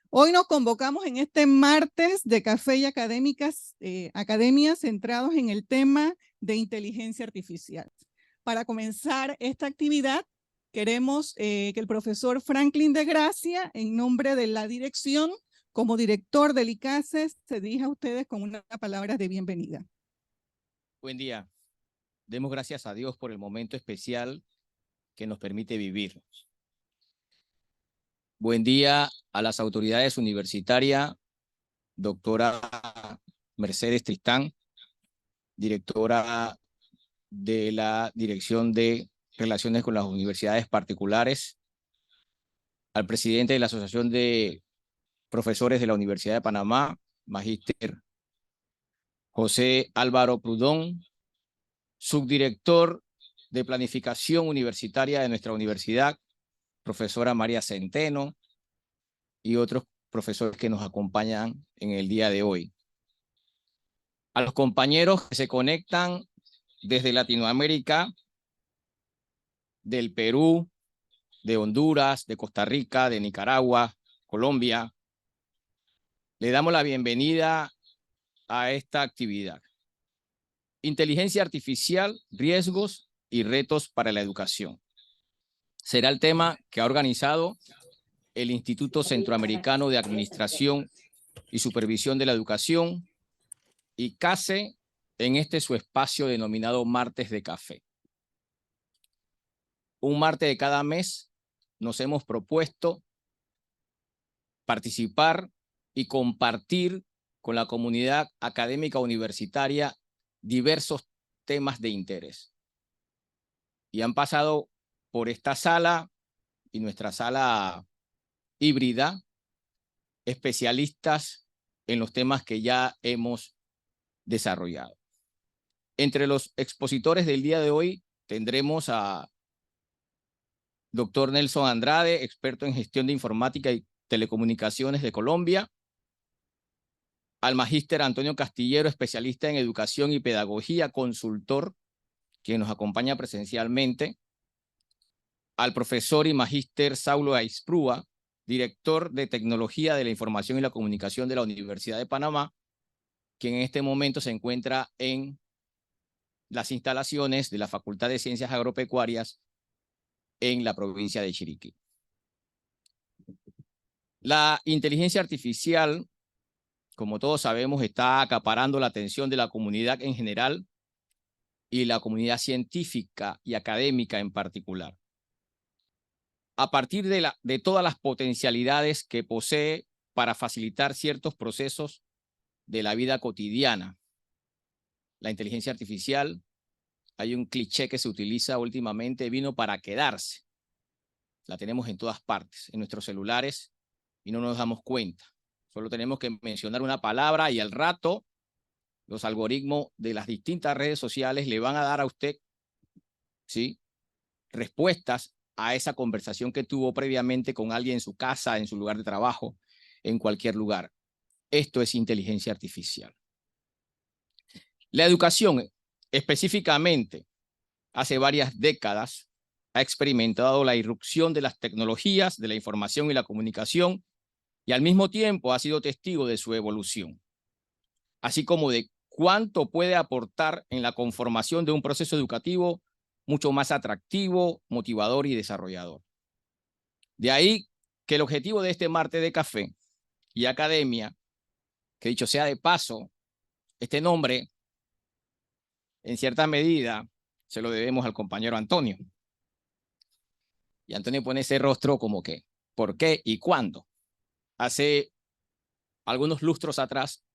Hoy nos convocamos en este martes de Café y Academias centrados en el tema de inteligencia artificial. Para comenzar esta actividad, queremos que el profesor Franklin de Gracia, en nombre de la dirección, como director del ICASE, se dirija a ustedes con unas palabras de bienvenida. Buen día. Demos gracias a Dios por el momento especial que nos permite vivir. Buen día a las autoridades universitarias, doctora Mercedes Tristán, directora de la Dirección de Relaciones con las Universidades Particulares, al presidente de la Asociación de Profesores de la Universidad de Panamá, magíster José Álvaro Prudón, subdirector de Planificación Universitaria de nuestra universidad, profesora María Centeno, y otros profesores que nos acompañan en el día de hoy. A los compañeros que se conectan desde Latinoamérica, del Perú, de Honduras, de Costa Rica, de Nicaragua, Colombia, le damos la bienvenida a esta actividad. Inteligencia artificial, riesgos y retos para la educación. Será el tema que ha organizado el Instituto Centroamericano de Administración y Supervisión de la Educación, ICASE, en su espacio denominado Martes de Café. Un martes de cada mes nos hemos propuesto participar y compartir con la comunidad académica universitaria diversos temas de interés. Y han pasado por esta sala y nuestra sala híbrida especialistas en los temas que ya hemos desarrollado. Entre los expositores del día de hoy tendremos a doctor Nelson Andrade, experto en gestión de informática y telecomunicaciones de Colombia, al magíster Antonio Castillero, especialista en educación y pedagogía, consultor, quien nos acompaña presencialmente, al profesor y magíster Saulo Aisprúa, director de Tecnología de la Información y la Comunicación de la Universidad de Panamá, quien en este momento se encuentra en las instalaciones de la Facultad de Ciencias Agropecuarias en la provincia de Chiriquí. La inteligencia artificial, como todos sabemos, está acaparando la atención de la comunidad en general y la comunidad científica y académica en particular. A partir de todas las potencialidades que posee para facilitar ciertos procesos de la vida cotidiana, la inteligencia artificial, hay un cliché que se utiliza últimamente, vino para quedarse. La tenemos en todas partes, en nuestros celulares, y no nos damos cuenta. Solo tenemos que mencionar una palabra y al rato los algoritmos de las distintas redes sociales le van a dar a usted, ¿sí?, respuestas a esa conversación que tuvo previamente con alguien en su casa, en su lugar de trabajo, en cualquier lugar. Esto es inteligencia artificial. La educación, específicamente, hace varias décadas, ha experimentado la irrupción de las tecnologías, de la información y la comunicación, y al mismo tiempo ha sido testigo de su evolución, así como de cuánto puede aportar en la conformación de un proceso educativo mucho más atractivo, motivador y desarrollador. De ahí que el objetivo de este martes de café y academia, que dicho sea de paso, este nombre, en cierta medida, se lo debemos al compañero Antonio. Y Antonio pone ese rostro como que, ¿por qué y cuándo? Hace algunos lustros atrás,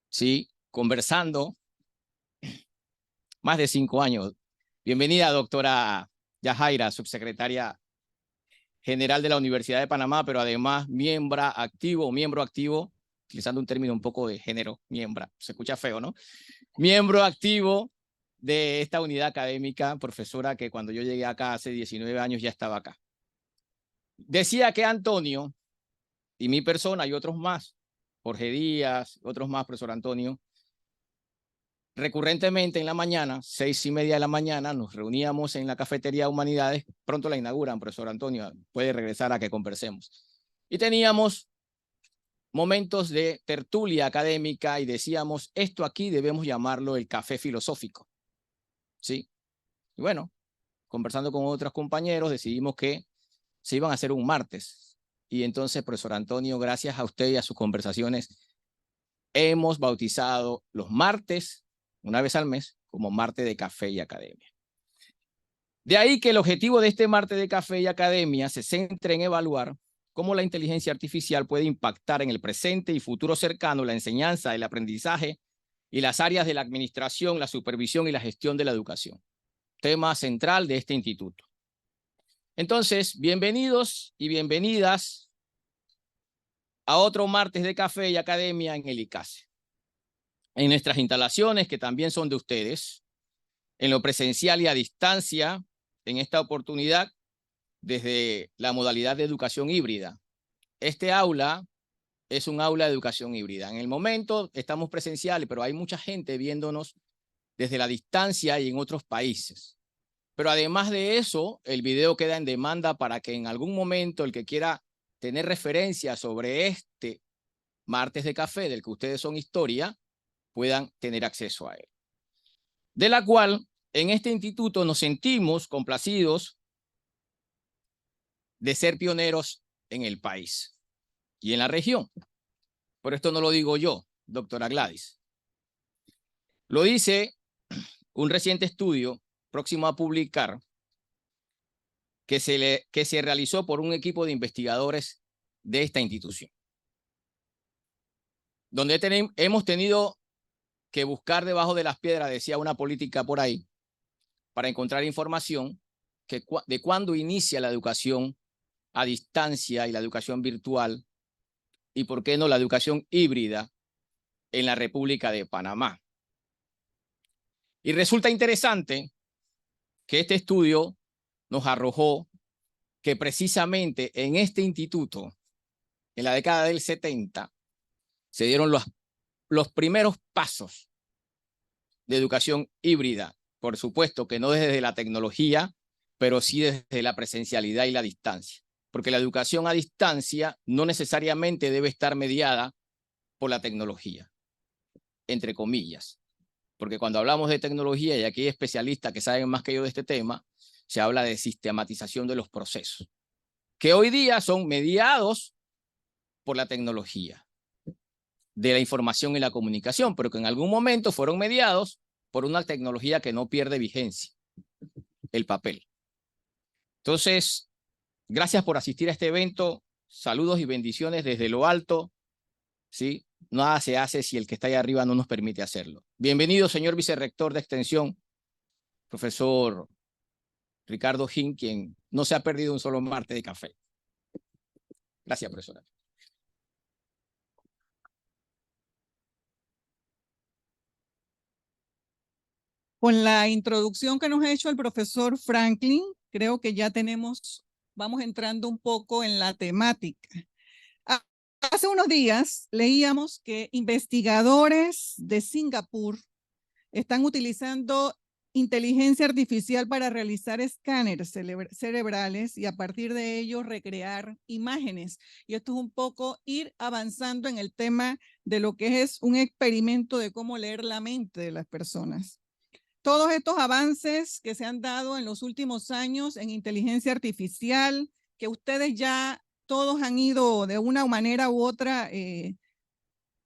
sí, conversando, más de 5 años. Bienvenida, doctora Yajaira, subsecretaria general de la Universidad de Panamá, pero además miembro activo, utilizando un término un poco de género, miembro, se escucha feo, ¿no? Miembro activo de esta unidad académica, profesora que cuando yo llegué acá hace 19 años ya estaba acá. Decía que Antonio y mi persona y otros más, Jorge Díaz, otros más, profesor Antonio, recurrentemente en la mañana, 6:30 de la mañana, nos reuníamos en la cafetería Humanidades. Pronto la inauguran, profesor Antonio, puede regresar a que conversemos. Y teníamos momentos de tertulia académica y decíamos, esto aquí debemos llamarlo el café filosófico, ¿sí? Y bueno, conversando con otros compañeros, decidimos que se iban a hacer un martes. Y entonces, profesor Antonio, gracias a usted y a sus conversaciones, hemos bautizado los martes, una vez al mes, como martes de café y academia. De ahí que el objetivo de este martes de café y academia se centre en evaluar cómo la inteligencia artificial puede impactar en el presente y futuro cercano la enseñanza, el aprendizaje y las áreas de la administración, la supervisión y la gestión de la educación. Tema central de este instituto. Entonces, bienvenidos y bienvenidas a otro martes de café y academia en el ICASE. En nuestras instalaciones, que también son de ustedes, en lo presencial y a distancia, en esta oportunidad, desde la modalidad de educación híbrida. Este aula es un aula de educación híbrida. En el momento estamos presenciales, pero hay mucha gente viéndonos desde la distancia y en otros países. Pero además de eso, el video queda en demanda para que en algún momento el que quiera tener referencia sobre este martes de café del que ustedes son historia, puedan tener acceso a él. De la cual, en este instituto nos sentimos complacidos de ser pioneros en el país y en la región. Pero esto no lo digo yo, doctora Gladys. Lo dice un reciente estudio próximo a publicar que se realizó por un equipo de investigadores de esta institución, donde hemos tenido que buscar debajo de las piedras, decía una política por ahí, para encontrar información de cuándo inicia la educación a distancia y la educación virtual y por qué no la educación híbrida en la República de Panamá. Y resulta interesante que este estudio nos arrojó que precisamente en este instituto, en la década del 70, se dieron los primeros pasos de educación híbrida. Por supuesto que no desde la tecnología, pero sí desde la presencialidad y la distancia. Porque la educación a distancia no necesariamente debe estar mediada por la tecnología, entre comillas. Porque cuando hablamos de tecnología, y aquí hay especialistas que saben más que yo de este tema, se habla de sistematización de los procesos, que hoy día son mediados por la tecnología de la información y la comunicación, pero que en algún momento fueron mediados por una tecnología que no pierde vigencia, el papel. Entonces, gracias por asistir a este evento. Saludos y bendiciones desde lo alto. ¿Sí? Nada se hace si el que está ahí arriba no nos permite hacerlo. Bienvenido, señor vicerrector de Extensión, profesor Ricardo Gin, quien no se ha perdido un solo martes de café. Gracias, profesora. Con la introducción que nos ha hecho el profesor Franklin, creo que ya vamos entrando un poco en la temática. Hace unos días leíamos que investigadores de Singapur están utilizando inteligencia artificial para realizar escáneres cerebrales y a partir de ello recrear imágenes. Y esto es un poco ir avanzando en el tema de lo que es un experimento de cómo leer la mente de las personas. Todos estos avances que se han dado en los últimos años en inteligencia artificial, que ustedes ya todos han ido de una manera u otra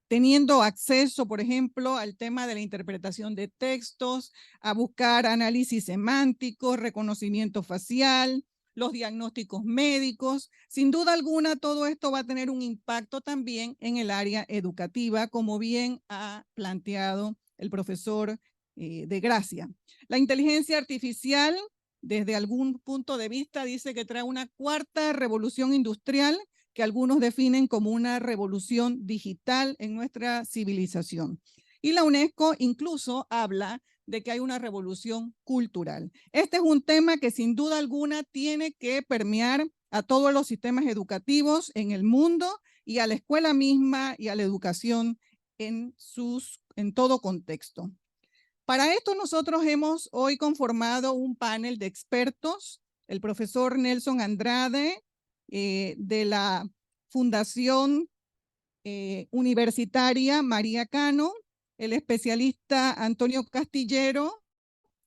teniendo acceso, por ejemplo, al tema de la interpretación de textos, a buscar análisis semántico, reconocimiento facial, los diagnósticos médicos. Sin duda alguna, todo esto va a tener un impacto también en el área educativa, como bien ha planteado el profesor de Gracia. La inteligencia artificial, desde algún punto de vista, dice que trae una cuarta revolución industrial que algunos definen como una revolución digital en nuestra civilización. Y la UNESCO incluso habla de que hay una revolución cultural. Este es un tema que sin duda alguna tiene que permear a todos los sistemas educativos en el mundo y a la escuela misma y a la educación en todo contexto. Para esto nosotros hemos hoy conformado un panel de expertos, el profesor Nelson Andrade, de la Fundación universitaria María Cano, el especialista Antonio Castillero,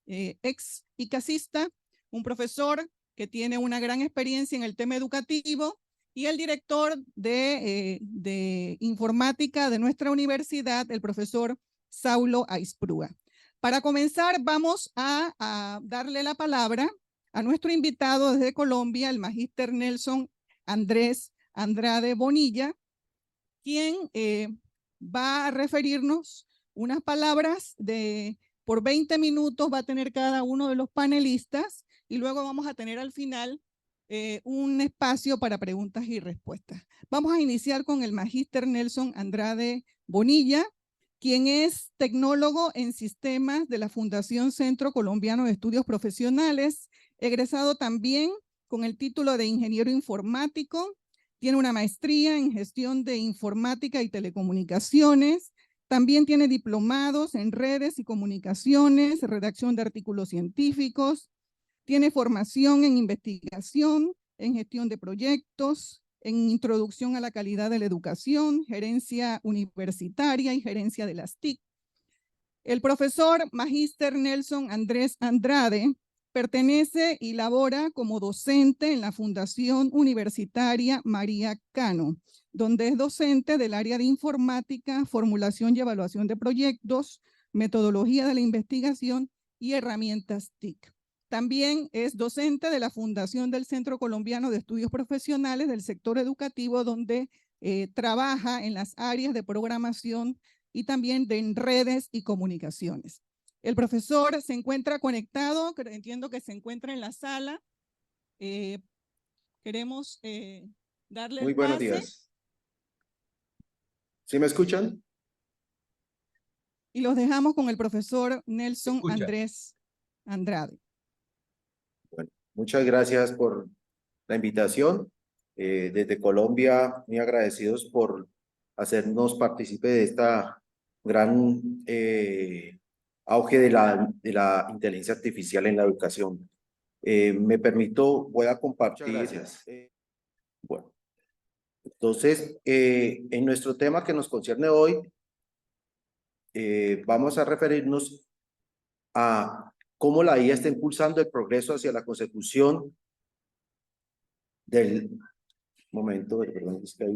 ex ICASista, un profesor que tiene una gran experiencia en el tema educativo, y el director de informática de nuestra universidad, el profesor Saulo Aisprúa. Para comenzar, vamos a darle la palabra a nuestro invitado desde Colombia, el magíster Nelson Andrés Andrade Bonilla, quien va a referirnos unas palabras por 20 minutos va a tener cada uno de los panelistas, y luego vamos a tener al final un espacio para preguntas y respuestas. Vamos a iniciar con el magíster Nelson Andrade Bonilla, quien es tecnólogo en sistemas de la Fundación Centro Colombiano de Estudios Profesionales, egresado también con el título de ingeniero informático. Tiene una maestría en gestión de informática y telecomunicaciones. También tiene diplomados en redes y comunicaciones, redacción de artículos científicos. Tiene formación en investigación, en gestión de proyectos, en introducción a la calidad de la educación, gerencia universitaria y gerencia de las TIC. El profesor magíster Nelson Andrés Andrade pertenece y labora como docente en la Fundación Universitaria María Cano, donde es docente del área de informática, formulación y evaluación de proyectos, metodología de la investigación y herramientas TIC. También es docente de la Fundación del Centro Colombiano de Estudios Profesionales del sector educativo, donde trabaja en las áreas de programación y también en redes y comunicaciones. El profesor se encuentra conectado, entiendo que se encuentra en la sala. Queremos darle Muy el buenos pase. días. ¿Sí me escuchan? Y los dejamos con el profesor Nelson Andrés Andrade. Bueno, muchas gracias por la invitación. Desde Colombia, muy agradecidos por hacernos partícipe de esta gran auge de la inteligencia artificial en la educación. Me permito, voy a compartir. Bueno, entonces, en nuestro tema que nos concierne hoy, vamos a referirnos a cómo la IA está impulsando el progreso hacia la consecución del momento, perdón, es que hay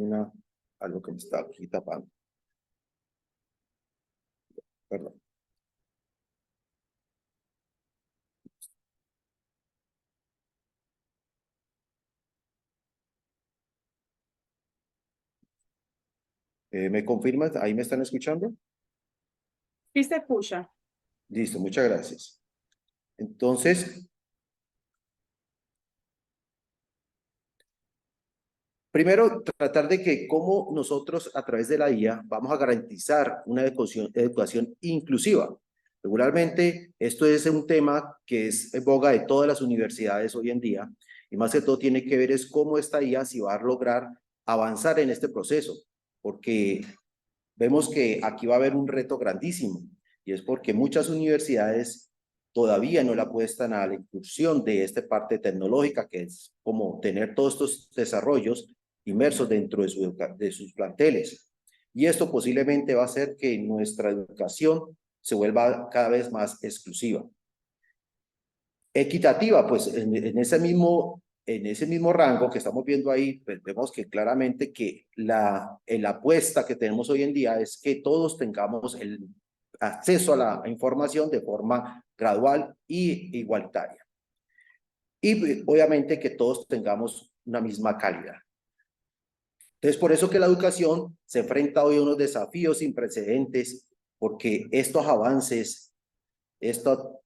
algo que me está aquí tapando. Perdón. ¿Me confirmas? ¿Ahí me están escuchando? Sí se escucha. Listo, muchas gracias. Entonces, primero, tratar de que cómo nosotros a través de la IA vamos a garantizar una educación inclusiva. Regularmente, esto es un tema que es en boga de todas las universidades hoy en día, y más que todo tiene que ver es cómo esta IA si va a lograr avanzar en este proceso, porque vemos que aquí va a haber un reto grandísimo, y es porque muchas universidades todavía no le apuestan a la inclusión de esta parte tecnológica, que es como tener todos estos desarrollos inmersos dentro de sus planteles. Y esto posiblemente va a hacer que nuestra educación se vuelva cada vez más exclusiva. Equitativa, pues en ese mismo rango que estamos viendo ahí, pues vemos que claramente que la apuesta que tenemos hoy en día es que todos tengamos el acceso a la información de forma gradual y igualitaria. Y obviamente que todos tengamos una misma calidad. Entonces, por eso que la educación se enfrenta hoy a unos desafíos sin precedentes, porque estos avances, esto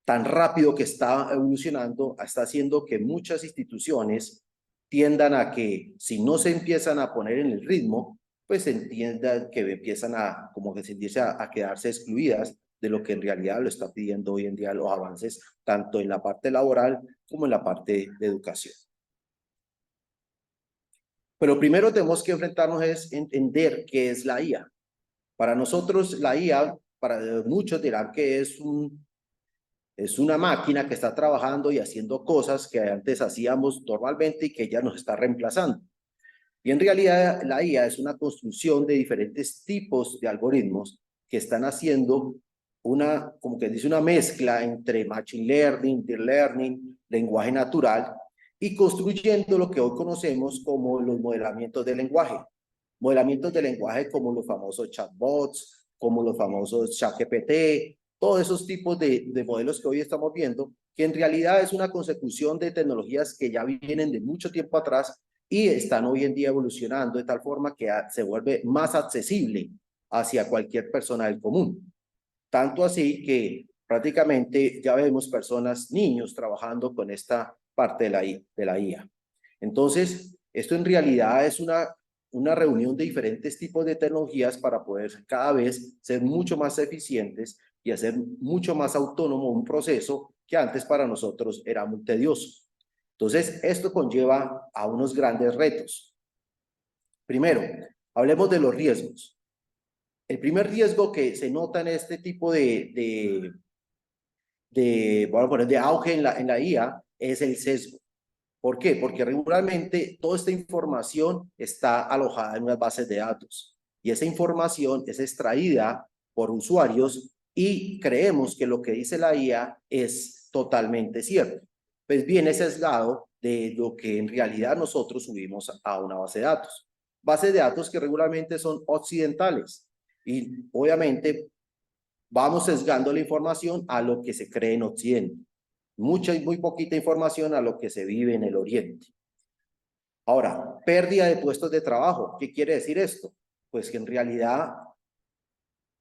tan rápido que está evolucionando, está haciendo que muchas instituciones tiendan a que si no se empiezan a poner en el ritmo, pues se entienda que empiezan a, como que se dice, a quedarse excluidas de lo que en realidad lo está pidiendo hoy en día los avances, tanto en la parte laboral como en la parte de educación. Pero primero tenemos que enfrentarnos es entender qué es la IA. Para nosotros la IA, para muchos dirán que es una máquina que está trabajando y haciendo cosas que antes hacíamos normalmente y que ya nos está reemplazando. Y en realidad la IA es una construcción de diferentes tipos de algoritmos que están haciendo una, como que dice, una mezcla entre machine learning, deep learning, lenguaje natural, y construyendo lo que hoy conocemos como los modelamientos de lenguaje. Modelamientos de lenguaje como los famosos chatbots, como los famosos ChatGPT, todos esos tipos de modelos que hoy estamos viendo, que en realidad es una consecución de tecnologías que ya vienen de mucho tiempo atrás y están hoy en día evolucionando de tal forma que se vuelve más accesible hacia cualquier persona del común. Tanto así que prácticamente ya vemos personas, niños, trabajando con esta parte de la IA. Entonces, esto en realidad es una reunión de diferentes tipos de tecnologías para poder cada vez ser mucho más eficientes y hacer mucho más autónomo un proceso que antes para nosotros era muy tedioso. Entonces, esto conlleva a unos grandes retos. Primero, hablemos de los riesgos. El primer riesgo que se nota en este tipo de auge en la IA es el sesgo. ¿Por qué? Porque regularmente toda esta información está alojada en unas bases de datos y esa información es extraída por usuarios y creemos que lo que dice la IA es totalmente cierto. Pues viene sesgado de lo que en realidad nosotros subimos a una base de datos. Bases de datos que regularmente son occidentales y obviamente vamos sesgando la información a lo que se cree en Occidente. Mucha y muy poquita información a lo que se vive en el Oriente. Ahora, pérdida de puestos de trabajo. ¿Qué quiere decir esto? Pues que en realidad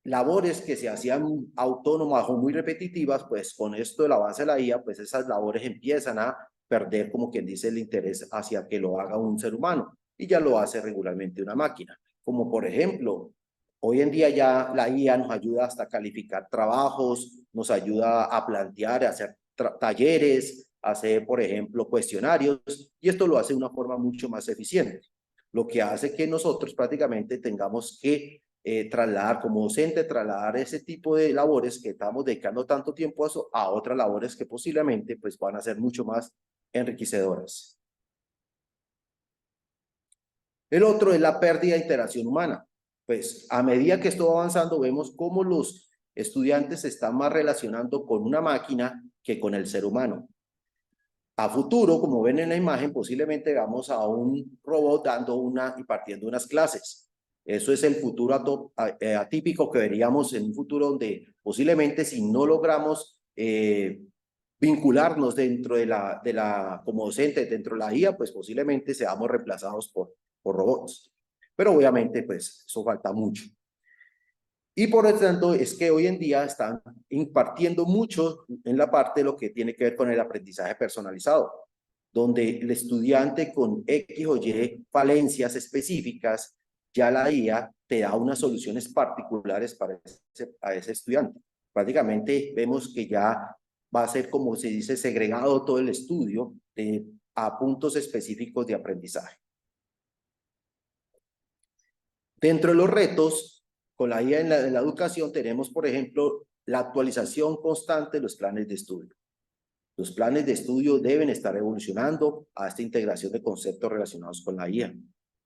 labores que se hacían autónomas o muy repetitivas, pues con esto del avance de la IA, pues esas labores empiezan a perder, como quien dice, el interés hacia que lo haga un ser humano y ya lo hace regularmente una máquina. Como por ejemplo, hoy en día ya la IA nos ayuda hasta a calificar trabajos, nos ayuda a plantear, a hacer talleres, a hacer, por ejemplo, cuestionarios, y esto lo hace de una forma mucho más eficiente, lo que hace que nosotros prácticamente tengamos que trasladar como docente, trasladar ese tipo de labores que estamos dedicando tanto tiempo a eso, a otras labores que posiblemente pues van a ser mucho más enriquecedoras. El otro es la pérdida de interacción humana. Pues a medida que esto va avanzando, vemos cómo los estudiantes se están más relacionando con una máquina que con el ser humano. A futuro, como ven en la imagen, posiblemente vamos a un robot dando y partiendo unas clases. Eso es el futuro atípico que veríamos en un futuro donde posiblemente si no logramos vincularnos dentro como docentes dentro de la IA, pues posiblemente seamos reemplazados por robots. Pero obviamente, pues eso falta mucho. Y por lo tanto, es que hoy en día están impartiendo mucho en la parte de lo que tiene que ver con el aprendizaje personalizado, donde el estudiante con X o Y falencias específicas, ya la IA te da unas soluciones particulares para ese estudiante. Prácticamente vemos que ya va a ser, como se dice, segregado todo el estudio a puntos específicos de aprendizaje. Dentro de los retos, con la IA en la educación tenemos, por ejemplo, la actualización constante de los planes de estudio. Los planes de estudio deben estar evolucionando a esta integración de conceptos relacionados con la IA.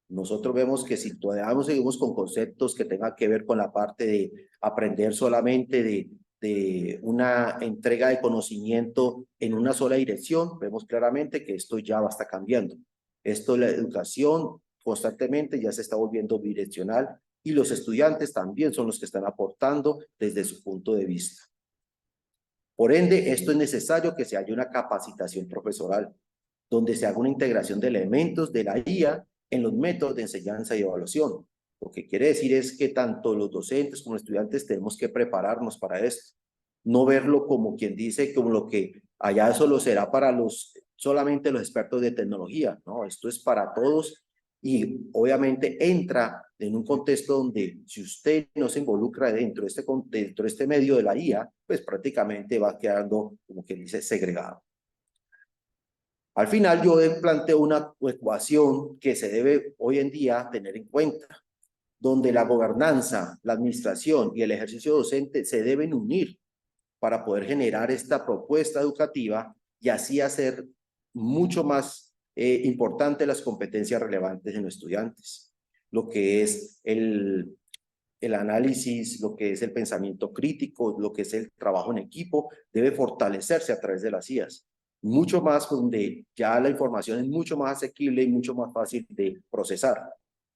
Nosotros vemos que si todavía seguimos con conceptos que tengan que ver con la parte de aprender solamente de una entrega de conocimiento en una sola dirección, vemos claramente que esto ya va a estar cambiando. Esto, la educación constantemente ya se está volviendo bidireccional y los estudiantes también son los que están aportando desde su punto de vista. Por ende, esto es necesario que se haya una capacitación profesoral, donde se haga una integración de elementos de la IA en los métodos de enseñanza y evaluación. Lo que quiere decir es que tanto los docentes como los estudiantes tenemos que prepararnos para esto. No verlo como quien dice, como lo que allá solo será para solamente los expertos de tecnología. No, esto es para todos y obviamente entra en un contexto donde si usted no se involucra dentro de este medio de la IA, pues prácticamente va quedando, como que dice, segregado. Al final yo planteo una ecuación que se debe hoy en día tener en cuenta, donde la gobernanza, la administración y el ejercicio docente se deben unir para poder generar esta propuesta educativa y así hacer mucho más importante las competencias relevantes en los estudiantes, lo que es el análisis, lo que es el pensamiento crítico, lo que es el trabajo en equipo, debe fortalecerse a través de las IAs. Mucho más donde ya la información es mucho más asequible y mucho más fácil de procesar.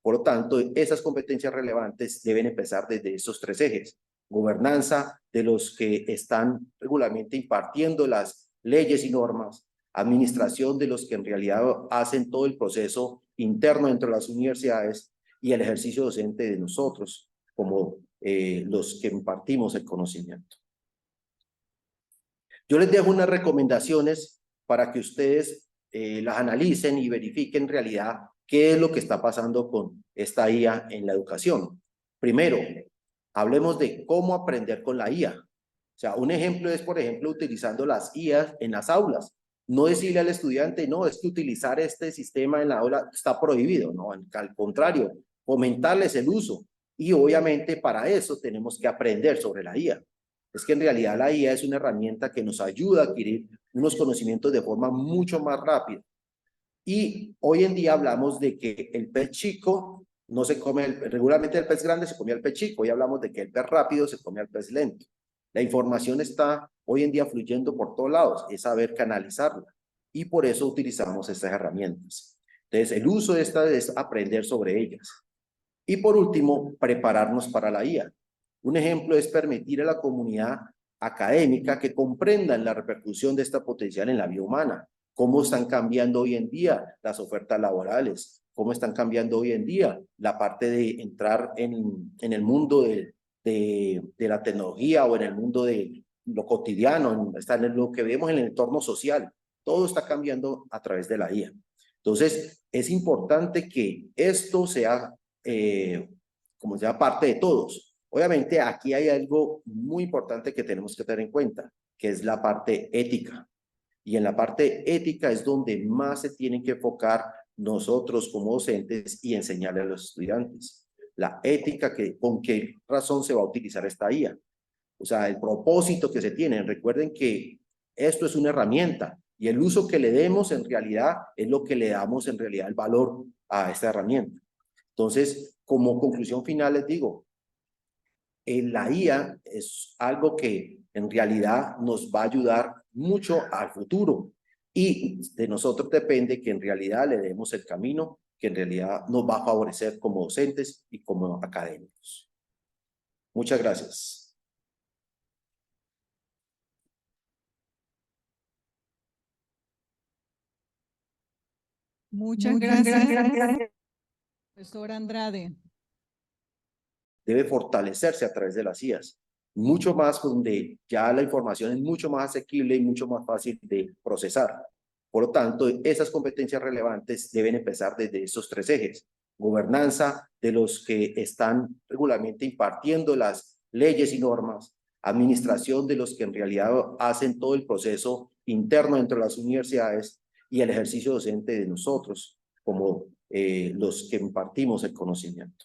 Por lo tanto, esas competencias relevantes deben empezar desde esos tres ejes. Gobernanza de los que están regularmente impartiendo las leyes y normas, administración de los que en realidad hacen todo el proceso interno dentro de las universidades y el ejercicio docente de nosotros, como los que impartimos el conocimiento. Yo les dejo unas recomendaciones para que ustedes las analicen y verifiquen en realidad qué es lo que está pasando con esta IA en la educación. Primero, hablemos de cómo aprender con la IA. O sea, un ejemplo es, por ejemplo, utilizando las IAs en las aulas. No decirle al estudiante, no, es que utilizar este sistema en la aula está prohibido, no, al contrario, fomentarles el uso. Y obviamente para eso tenemos que aprender sobre la IA. Es que en realidad la IA es una herramienta que nos ayuda a adquirir unos conocimientos de forma mucho más rápida. Y hoy en día hablamos de que el pez chico no se come, regularmente el pez grande se come al pez chico. Hoy hablamos de que el pez rápido se come al pez lento. La información está hoy en día fluyendo por todos lados, es saber canalizarla. Y por eso utilizamos estas herramientas. Entonces, el uso de estas es aprender sobre ellas. Y por último, prepararnos para la IA. Un ejemplo es permitir a la comunidad académica que comprendan la repercusión de esta potencial en la vida humana, cómo están cambiando hoy en día las ofertas laborales, cómo están cambiando hoy en día la parte de entrar en el mundo de la tecnología o en el mundo de lo cotidiano, está en lo que vemos en el entorno social. Todo está cambiando a través de la IA. Entonces, es importante que esto sea como sea parte de todos. Obviamente aquí hay algo muy importante que tenemos que tener en cuenta, que es la parte ética. Y en la parte ética es donde más se tienen que enfocar nosotros como docentes y enseñarle a los estudiantes. La ética, con qué razón se va a utilizar esta IA. O sea, el propósito que se tiene. Recuerden que esto es una herramienta y el uso que le demos en realidad es lo que le damos en realidad el valor a esta herramienta. Entonces, como conclusión final les digo, la IA es algo que en realidad nos va a ayudar mucho al futuro y de nosotros depende que en realidad le demos el camino que en realidad nos va a favorecer como docentes y como académicos. Muchas gracias. Muchas gracias, profesor Andrade. Debe fortalecerse a través de las IAs. Mucho más donde ya la información es mucho más asequible y mucho más fácil de procesar. Por lo tanto, esas competencias relevantes deben empezar desde esos tres ejes. Gobernanza de los que están regularmente impartiendo las leyes y normas, administración de los que en realidad hacen todo el proceso interno dentro de las universidades y el ejercicio docente de nosotros como los que impartimos el conocimiento.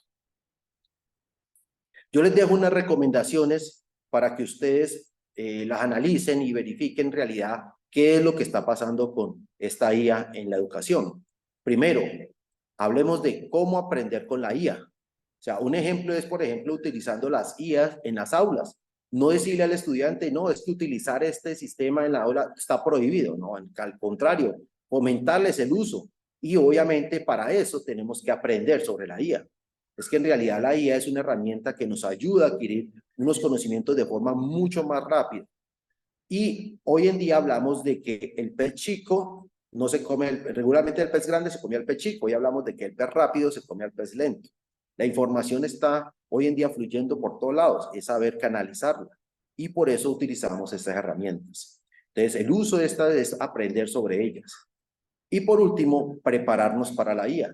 Yo les dejo unas recomendaciones para que ustedes las analicen y verifiquen en realidad qué es lo que está pasando con esta IA en la educación. Primero, hablemos de cómo aprender con la IA. O sea, un ejemplo es, por ejemplo, utilizando las IAs en las aulas. No decirle al estudiante, no, es que utilizar este sistema en la aula está prohibido, no, al contrario, fomentarles el uso. Y obviamente para eso tenemos que aprender sobre la IA. Es que en realidad la IA es una herramienta que nos ayuda a adquirir unos conocimientos de forma mucho más rápida. Y hoy en día hablamos de que el pez chico no se come, regularmente el pez grande se come al pez chico. Hoy hablamos de que el pez rápido se come al pez lento. La información está hoy en día fluyendo por todos lados, es saber canalizarla. Y por eso utilizamos estas herramientas. Entonces, el uso de estas es aprender sobre ellas. Y por último, prepararnos para la IA.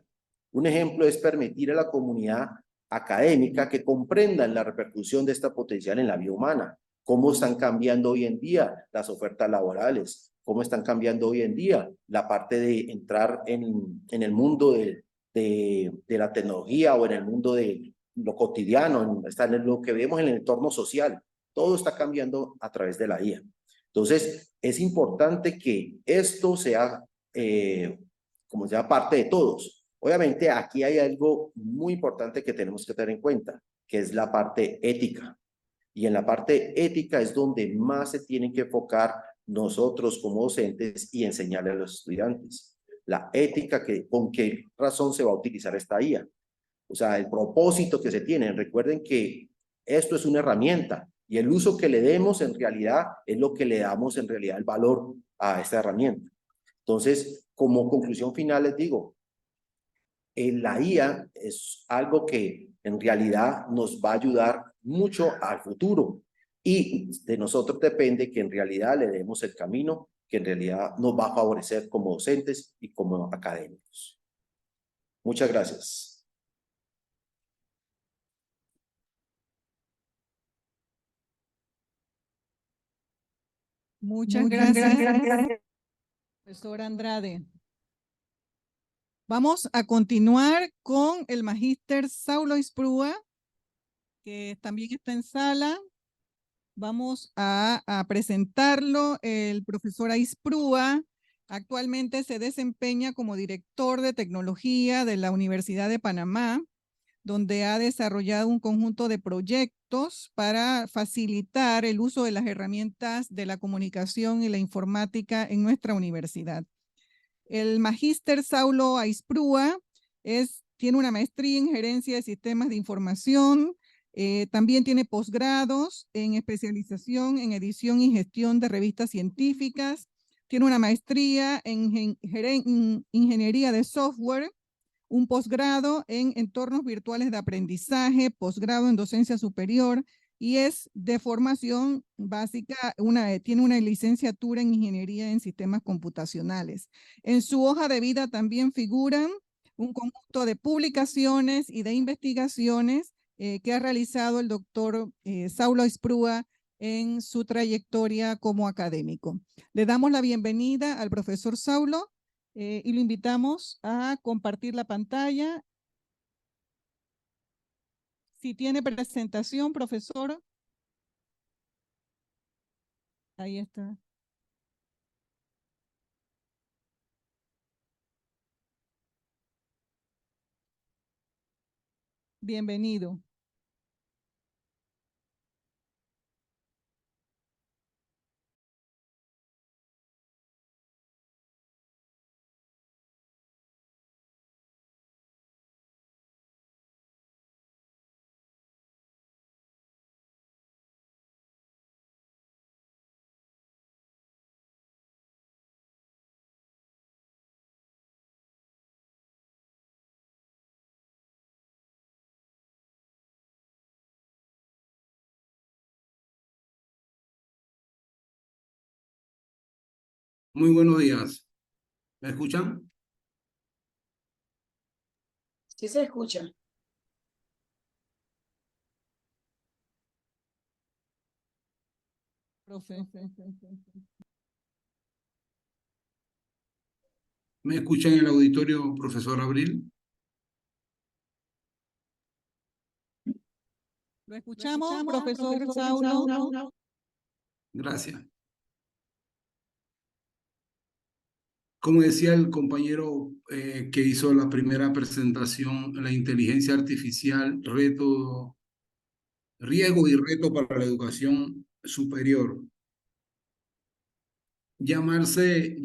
Un ejemplo es permitir a la comunidad académica que comprendan la repercusión de esta potencial en la vida humana, cómo están cambiando hoy en día las ofertas laborales, cómo están cambiando hoy en día la parte de entrar en el mundo de la tecnología o en el mundo de lo cotidiano, está en lo que vemos en el entorno social. Todo está cambiando a través de la IA. Entonces, es importante que esto sea como sea parte de todos. Obviamente aquí hay algo muy importante que tenemos que tener en cuenta, que es la parte ética. Y en la parte ética es donde más se tienen que enfocar nosotros como docentes y enseñarle a los estudiantes. La ética, con qué razón se va a utilizar esta IA. O sea, el propósito que se tiene. Recuerden que esto es una herramienta y el uso que le demos en realidad es lo que le damos en realidad el valor a esta herramienta. Entonces, como conclusión final les digo, la IA es algo que en realidad nos va a ayudar mucho al futuro y de nosotros depende que en realidad le demos el camino que en realidad nos va a favorecer como docentes y como académicos. Muchas gracias. Muchas gracias, profesor Andrade. Vamos a continuar con el magíster Saulo Isprúa, que también está en sala. Vamos a presentarlo. El profesor Isprúa actualmente se desempeña como director de tecnología de la Universidad de Panamá, donde ha desarrollado un conjunto de proyectos para facilitar el uso de las herramientas de la comunicación y la informática en nuestra universidad. El magíster Saulo Isprúa tiene una maestría en gerencia de sistemas de información, también tiene posgrados en especialización en edición y gestión de revistas científicas, tiene una maestría en ingeniería de software, un posgrado en entornos virtuales de aprendizaje, posgrado en docencia superior y es de formación básica, tiene una licenciatura en ingeniería en sistemas computacionales. En su hoja de vida también figuran un conjunto de publicaciones y de investigaciones que ha realizado el doctor Saulo Isprúa en su trayectoria como académico. Le damos la bienvenida al profesor Saulo y lo invitamos a compartir la pantalla. Si tiene presentación, profesor. Ahí está. Bienvenido. Muy buenos días. ¿Me escuchan? Sí se escucha. Profe. ¿Me escuchan en el auditorio, profesor Abril? Lo escuchamos, profesor Saulo. Gracias. Como decía el compañero que hizo la primera presentación, la inteligencia artificial, riesgo y reto para la educación superior. Llamarse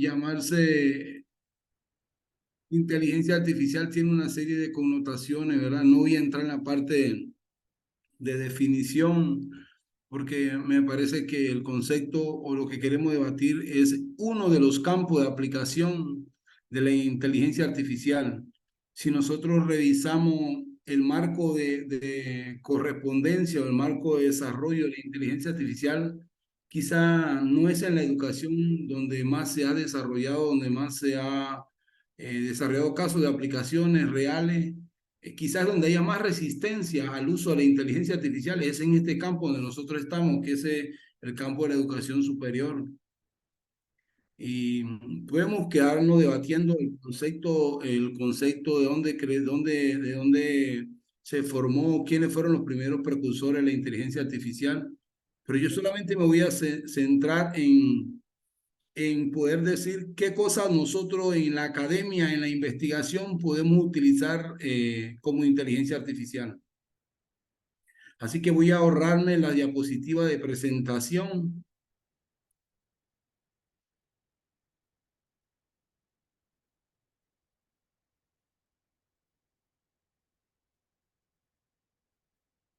inteligencia artificial tiene una serie de connotaciones, ¿verdad? No voy a entrar en la parte de definición, porque me parece que el concepto o lo que queremos debatir es uno de los campos de aplicación de la inteligencia artificial. Si nosotros revisamos el marco de correspondencia o el marco de desarrollo de la inteligencia artificial, quizá no es en la educación donde más se ha desarrollado, donde más se ha desarrollado casos de aplicaciones reales, quizás donde haya más resistencia al uso de la inteligencia artificial es en este campo donde nosotros estamos, que es el campo de la educación superior. Y podemos quedarnos debatiendo el concepto de dónde se formó, quiénes fueron los primeros precursores de la inteligencia artificial, pero yo solamente me voy a centrar en poder decir qué cosas nosotros en la academia, en la investigación, podemos utilizar como inteligencia artificial. Así que voy a ahorrarme la diapositiva de presentación.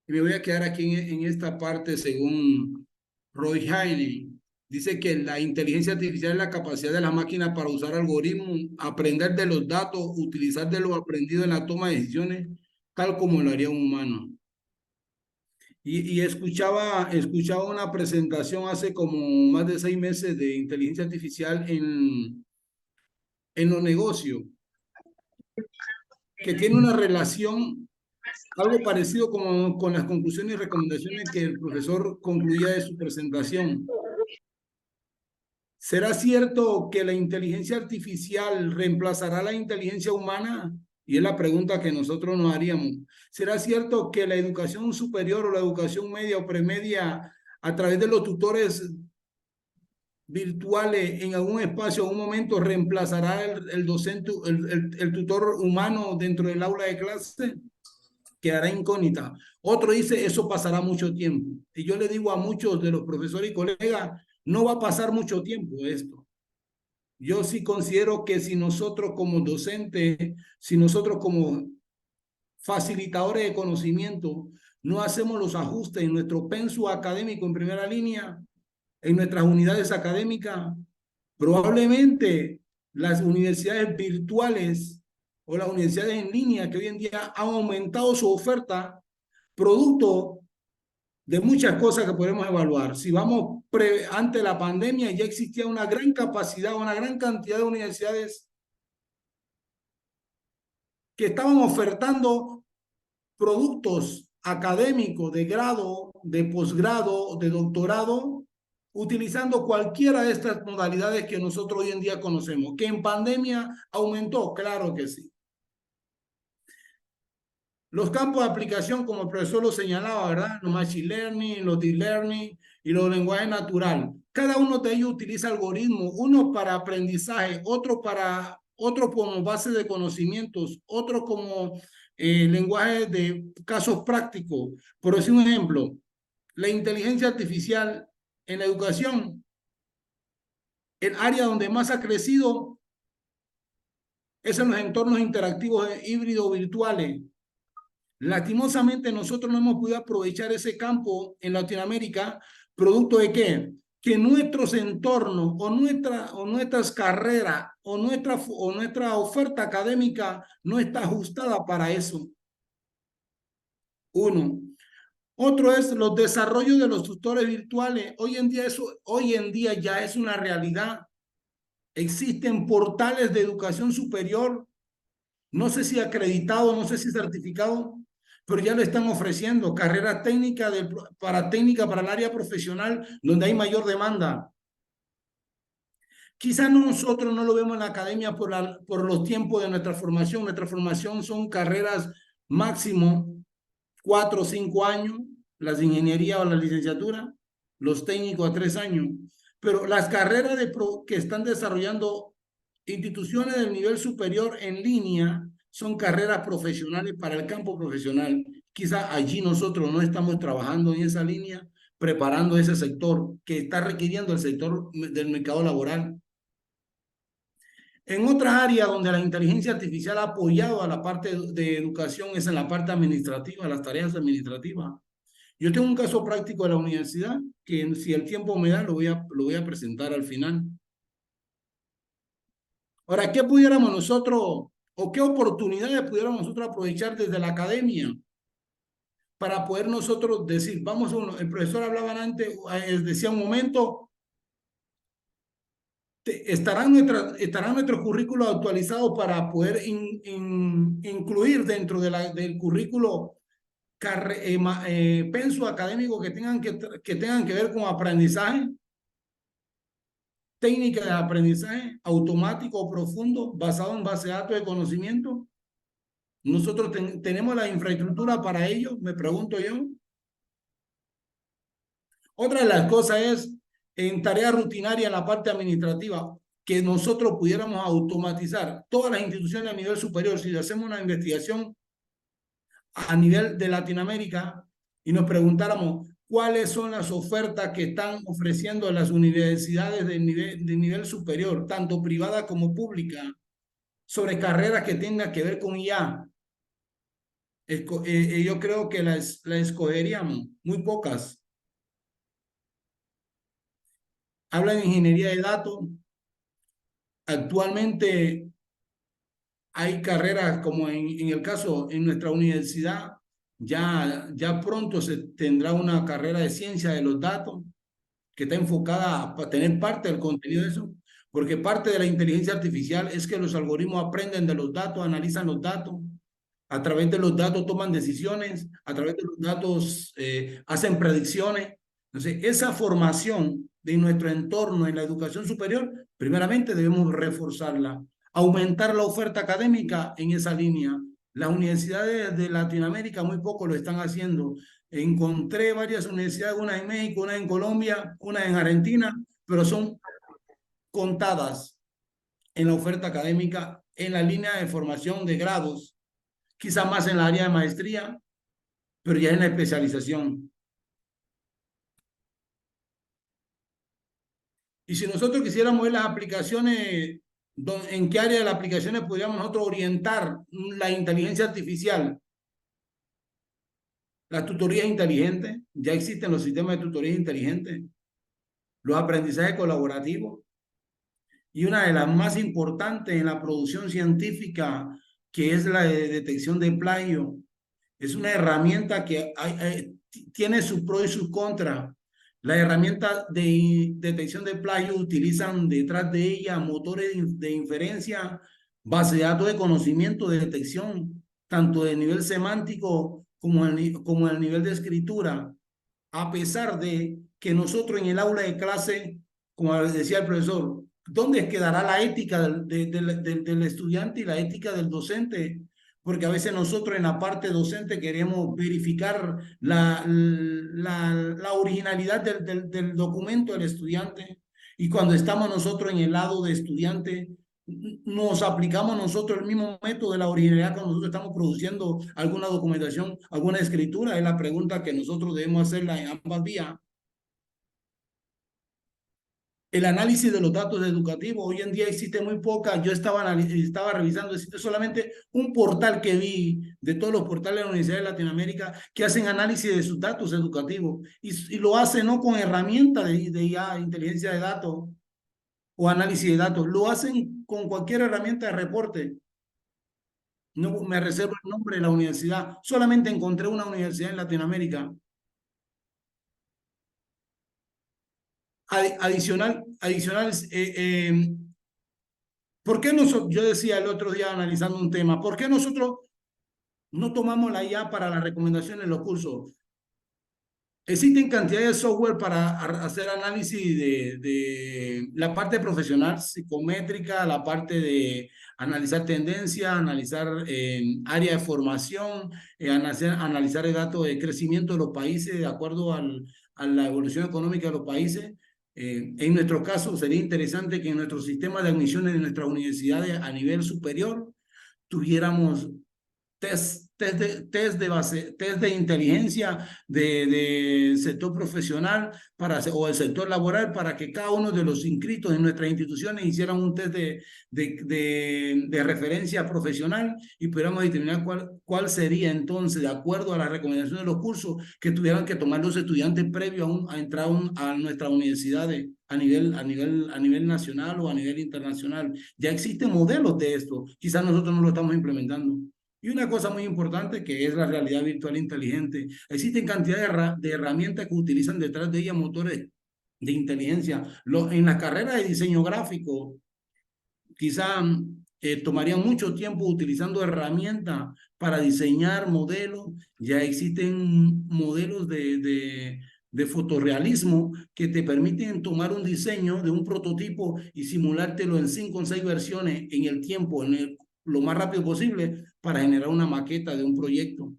Y me voy a quedar aquí en esta parte según Roy Heine. Dice que la inteligencia artificial es la capacidad de la máquina para usar algoritmos, aprender de los datos, utilizar de lo aprendido en la toma de decisiones, tal como lo haría un humano. Y escuchaba una presentación hace como más de 6 meses de inteligencia artificial en los negocios, que tiene una relación, algo parecido como con las conclusiones y recomendaciones que el profesor concluía de su presentación. ¿Será cierto que la inteligencia artificial reemplazará la inteligencia humana? Y es la pregunta que nosotros nos haríamos. ¿Será cierto que la educación superior o la educación media o premedia a través de los tutores virtuales en algún espacio, en un momento, reemplazará el docente, el tutor humano dentro del aula de clase? Quedará incógnita. Otro dice, eso pasará mucho tiempo. Y yo le digo a muchos de los profesores y colegas, no va a pasar mucho tiempo esto. Yo sí considero que si nosotros como docentes, si nosotros como facilitadores de conocimiento, no hacemos los ajustes en nuestro pensum académico en primera línea, en nuestras unidades académicas, probablemente las universidades virtuales o las universidades en línea que hoy en día han aumentado su oferta, producto de muchas cosas que podemos evaluar. Si vamos ante la pandemia, ya existía una gran capacidad, una gran cantidad de universidades que estaban ofertando productos académicos de grado, de posgrado, de doctorado, utilizando cualquiera de estas modalidades que nosotros hoy en día conocemos. ¿Que en pandemia aumentó? Claro que sí. Los campos de aplicación, como el profesor lo señalaba, ¿verdad? Los machine learning, los deep learning y los lenguajes natural. Cada uno de ellos utiliza algoritmos, uno para aprendizaje, otro como base de conocimientos, otro como lenguaje de casos prácticos. Por decir un ejemplo, la inteligencia artificial en la educación, el área donde más ha crecido es en los entornos interactivos híbridos virtuales. Lastimosamente nosotros no hemos podido aprovechar ese campo en Latinoamérica, producto de ¿qué? Que nuestros entornos o nuestras carreras o nuestra oferta académica no está ajustada para eso. Uno. Otro es los desarrollos de los tutores virtuales. Hoy en día ya es una realidad. Existen portales de educación superior, no sé si acreditado, no sé si certificado, pero ya lo están ofreciendo, carrera técnica para el área profesional donde hay mayor demanda. Quizás nosotros no lo vemos en la academia por los tiempos de nuestra formación. Nuestra formación son carreras máximo 4 o 5 años, las de ingeniería o la licenciatura, los técnicos a 3 años. Pero las carreras que están desarrollando instituciones del nivel superior en línea son carreras profesionales para el campo profesional. Quizá allí nosotros no estamos trabajando en esa línea, preparando ese sector que está requiriendo el sector del mercado laboral. En otra área donde la inteligencia artificial ha apoyado a la parte de educación es en la parte administrativa, las tareas administrativas. Yo tengo un caso práctico de la universidad que si el tiempo me da lo voy a presentar al final. Ahora, ¿qué pudiéramos nosotros o qué oportunidades pudiéramos nosotros aprovechar desde la academia para poder nosotros decir, vamos a uno, el profesor hablaba antes, decía un momento, estarán nuestros currículos actualizados para poder incluir dentro del currículo penso académico que tengan que ver con aprendizaje, técnica de aprendizaje automático o profundo basado en base de datos de conocimiento. Nosotros tenemos la infraestructura para ello, me pregunto yo. Otra de las cosas es en tarea rutinaria en la parte administrativa, que nosotros pudiéramos automatizar todas las instituciones a nivel superior, si hacemos una investigación a nivel de Latinoamérica y nos preguntáramos cuáles son las ofertas que están ofreciendo las universidades de nivel superior, tanto privada como pública, sobre carreras que tengan que ver con IA. Yo creo que la escogeríamos, muy pocas. Habla de ingeniería de datos. Actualmente hay carreras como en el caso, en nuestra universidad, ya pronto se tendrá una carrera de ciencia de los datos que está enfocada para tener parte del contenido de eso, porque parte de la inteligencia artificial es que los algoritmos aprenden de los datos, analizan los datos, a través de los datos toman decisiones, a través de los datos hacen predicciones. Entonces, esa formación de nuestro entorno en la educación superior, primeramente debemos reforzarla, aumentar la oferta académica en esa línea. Las universidades de Latinoamérica muy poco lo están haciendo. Encontré varias universidades, una en México, una en Colombia, una en Argentina, pero son contadas en la oferta académica en la línea de formación de grados, quizá más en la área de maestría, pero ya en la especialización. Y si nosotros quisiéramos ver las aplicaciones, ¿en qué área de las aplicaciones podríamos nosotros orientar la inteligencia artificial? Las tutorías inteligentes, ya existen los sistemas de tutoría inteligentes, los aprendizajes colaborativos, y una de las más importantes en la producción científica, que es la de detección de plagio. Es una herramienta que tiene sus pros y sus contras. Las herramientas de detección de plagio utilizan detrás de ella motores de inferencia, base de datos de conocimiento, de detección, tanto de nivel semántico como el nivel de escritura, a pesar de que nosotros en el aula de clase, como decía el profesor, ¿dónde quedará la ética del estudiante y la ética del docente? Porque a veces nosotros en la parte docente queremos verificar la originalidad del documento del estudiante, y cuando estamos nosotros en el lado de estudiante, nos aplicamos nosotros el mismo método de la originalidad cuando nosotros estamos produciendo alguna documentación, alguna escritura. Es la pregunta que nosotros debemos hacerla en ambas vías. El análisis de los datos educativos, hoy en día existe muy poca. Yo estaba revisando, existe solamente un portal que vi de todos los portales de la Universidad de Latinoamérica que hacen análisis de sus datos educativos, y lo hacen no con herramientas de IA, inteligencia de datos o análisis de datos, lo hacen con cualquier herramienta de reporte. No me reservo el nombre de la universidad, solamente encontré una universidad en Latinoamérica. Adicional, ¿por qué nosotros, yo decía el otro día analizando un tema, ¿por qué nosotros no tomamos la IA para las recomendaciones de los cursos? Existen cantidades de software para hacer análisis de la parte profesional, psicométrica, la parte de analizar tendencia, analizar área de formación, analizar el dato de crecimiento de los países de acuerdo a la evolución económica de los países. En nuestro caso, sería interesante que en nuestro sistema de admisiones de nuestras universidades a nivel superior tuviéramos test de inteligencia del sector profesional o el sector laboral, para que cada uno de los inscritos en nuestras instituciones hicieran un test de referencia profesional, y pudiéramos determinar cuál sería entonces, de acuerdo a las recomendaciones de los cursos que tuvieran que tomar los estudiantes previo a entrar a nuestras universidades a nivel nacional o a nivel internacional. Ya existen modelos de esto, quizás nosotros no lo estamos implementando. Y una cosa muy importante, que es la realidad virtual inteligente. Existen cantidad de herramientas que utilizan detrás de ellas motores de inteligencia. En la carrera de diseño gráfico, quizá tomaría mucho tiempo utilizando herramientas para diseñar modelos. Ya existen modelos de fotorrealismo que te permiten tomar un diseño de un prototipo y simulártelo en 5 o 6 versiones en el tiempo, lo más rápido posible, para generar una maqueta de un proyecto.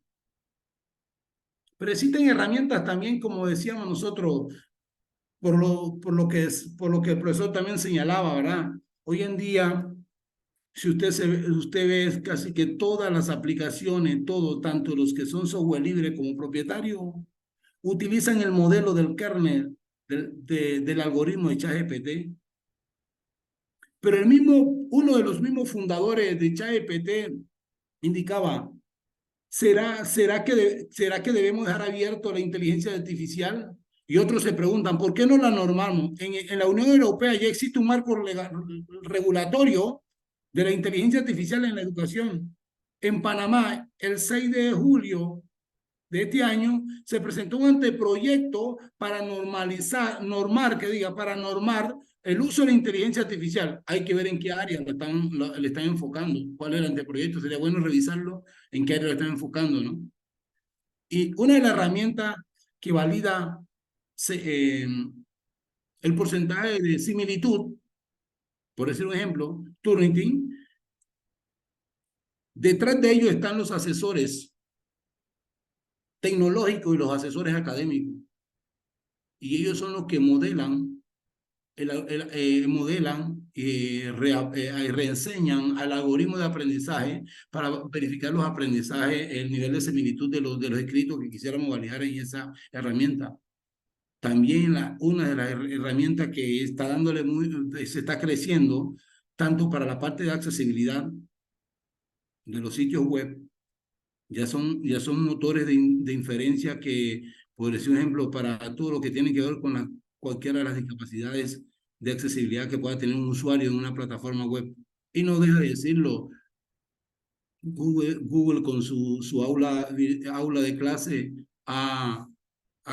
Pero existen herramientas también, como decíamos nosotros, por lo que el profesor también señalaba, ¿verdad? Hoy en día, si usted ve casi que todas las aplicaciones, tanto los que son software libre como propietario, utilizan el modelo del kernel del algoritmo de ChatGPT. Pero uno de los mismos fundadores de ChatGPT indicaba, ¿será que debemos dejar abierto la inteligencia artificial? Y otros se preguntan, ¿por qué no la normamos? En la Unión Europea ya existe un marco regulatorio de la inteligencia artificial en la educación. En Panamá, el 6 de julio de este año, se presentó un anteproyecto para normar el uso de la inteligencia artificial. Hay que ver en qué área le están enfocando, cuál es el anteproyecto. Sería bueno revisarlo, en qué área lo están enfocando, ¿no? Y una de las herramientas que valida el porcentaje de similitud, por decir un ejemplo, Turnitin, detrás de ello están los asesores tecnológicos y los asesores académicos. Y ellos son los que modelan reenseñan al algoritmo de aprendizaje para verificar los aprendizajes, el nivel de similitud de los escritos que quisiéramos validar en esa herramienta. También una de las herramientas que está se está creciendo, tanto para la parte de accesibilidad de los sitios web, ya son motores de inferencia que, por decir un ejemplo, para todo lo que tiene que ver con cualquiera de las discapacidades de accesibilidad que pueda tener un usuario en una plataforma web. Y no deja de decirlo, Google con su aula de clase ha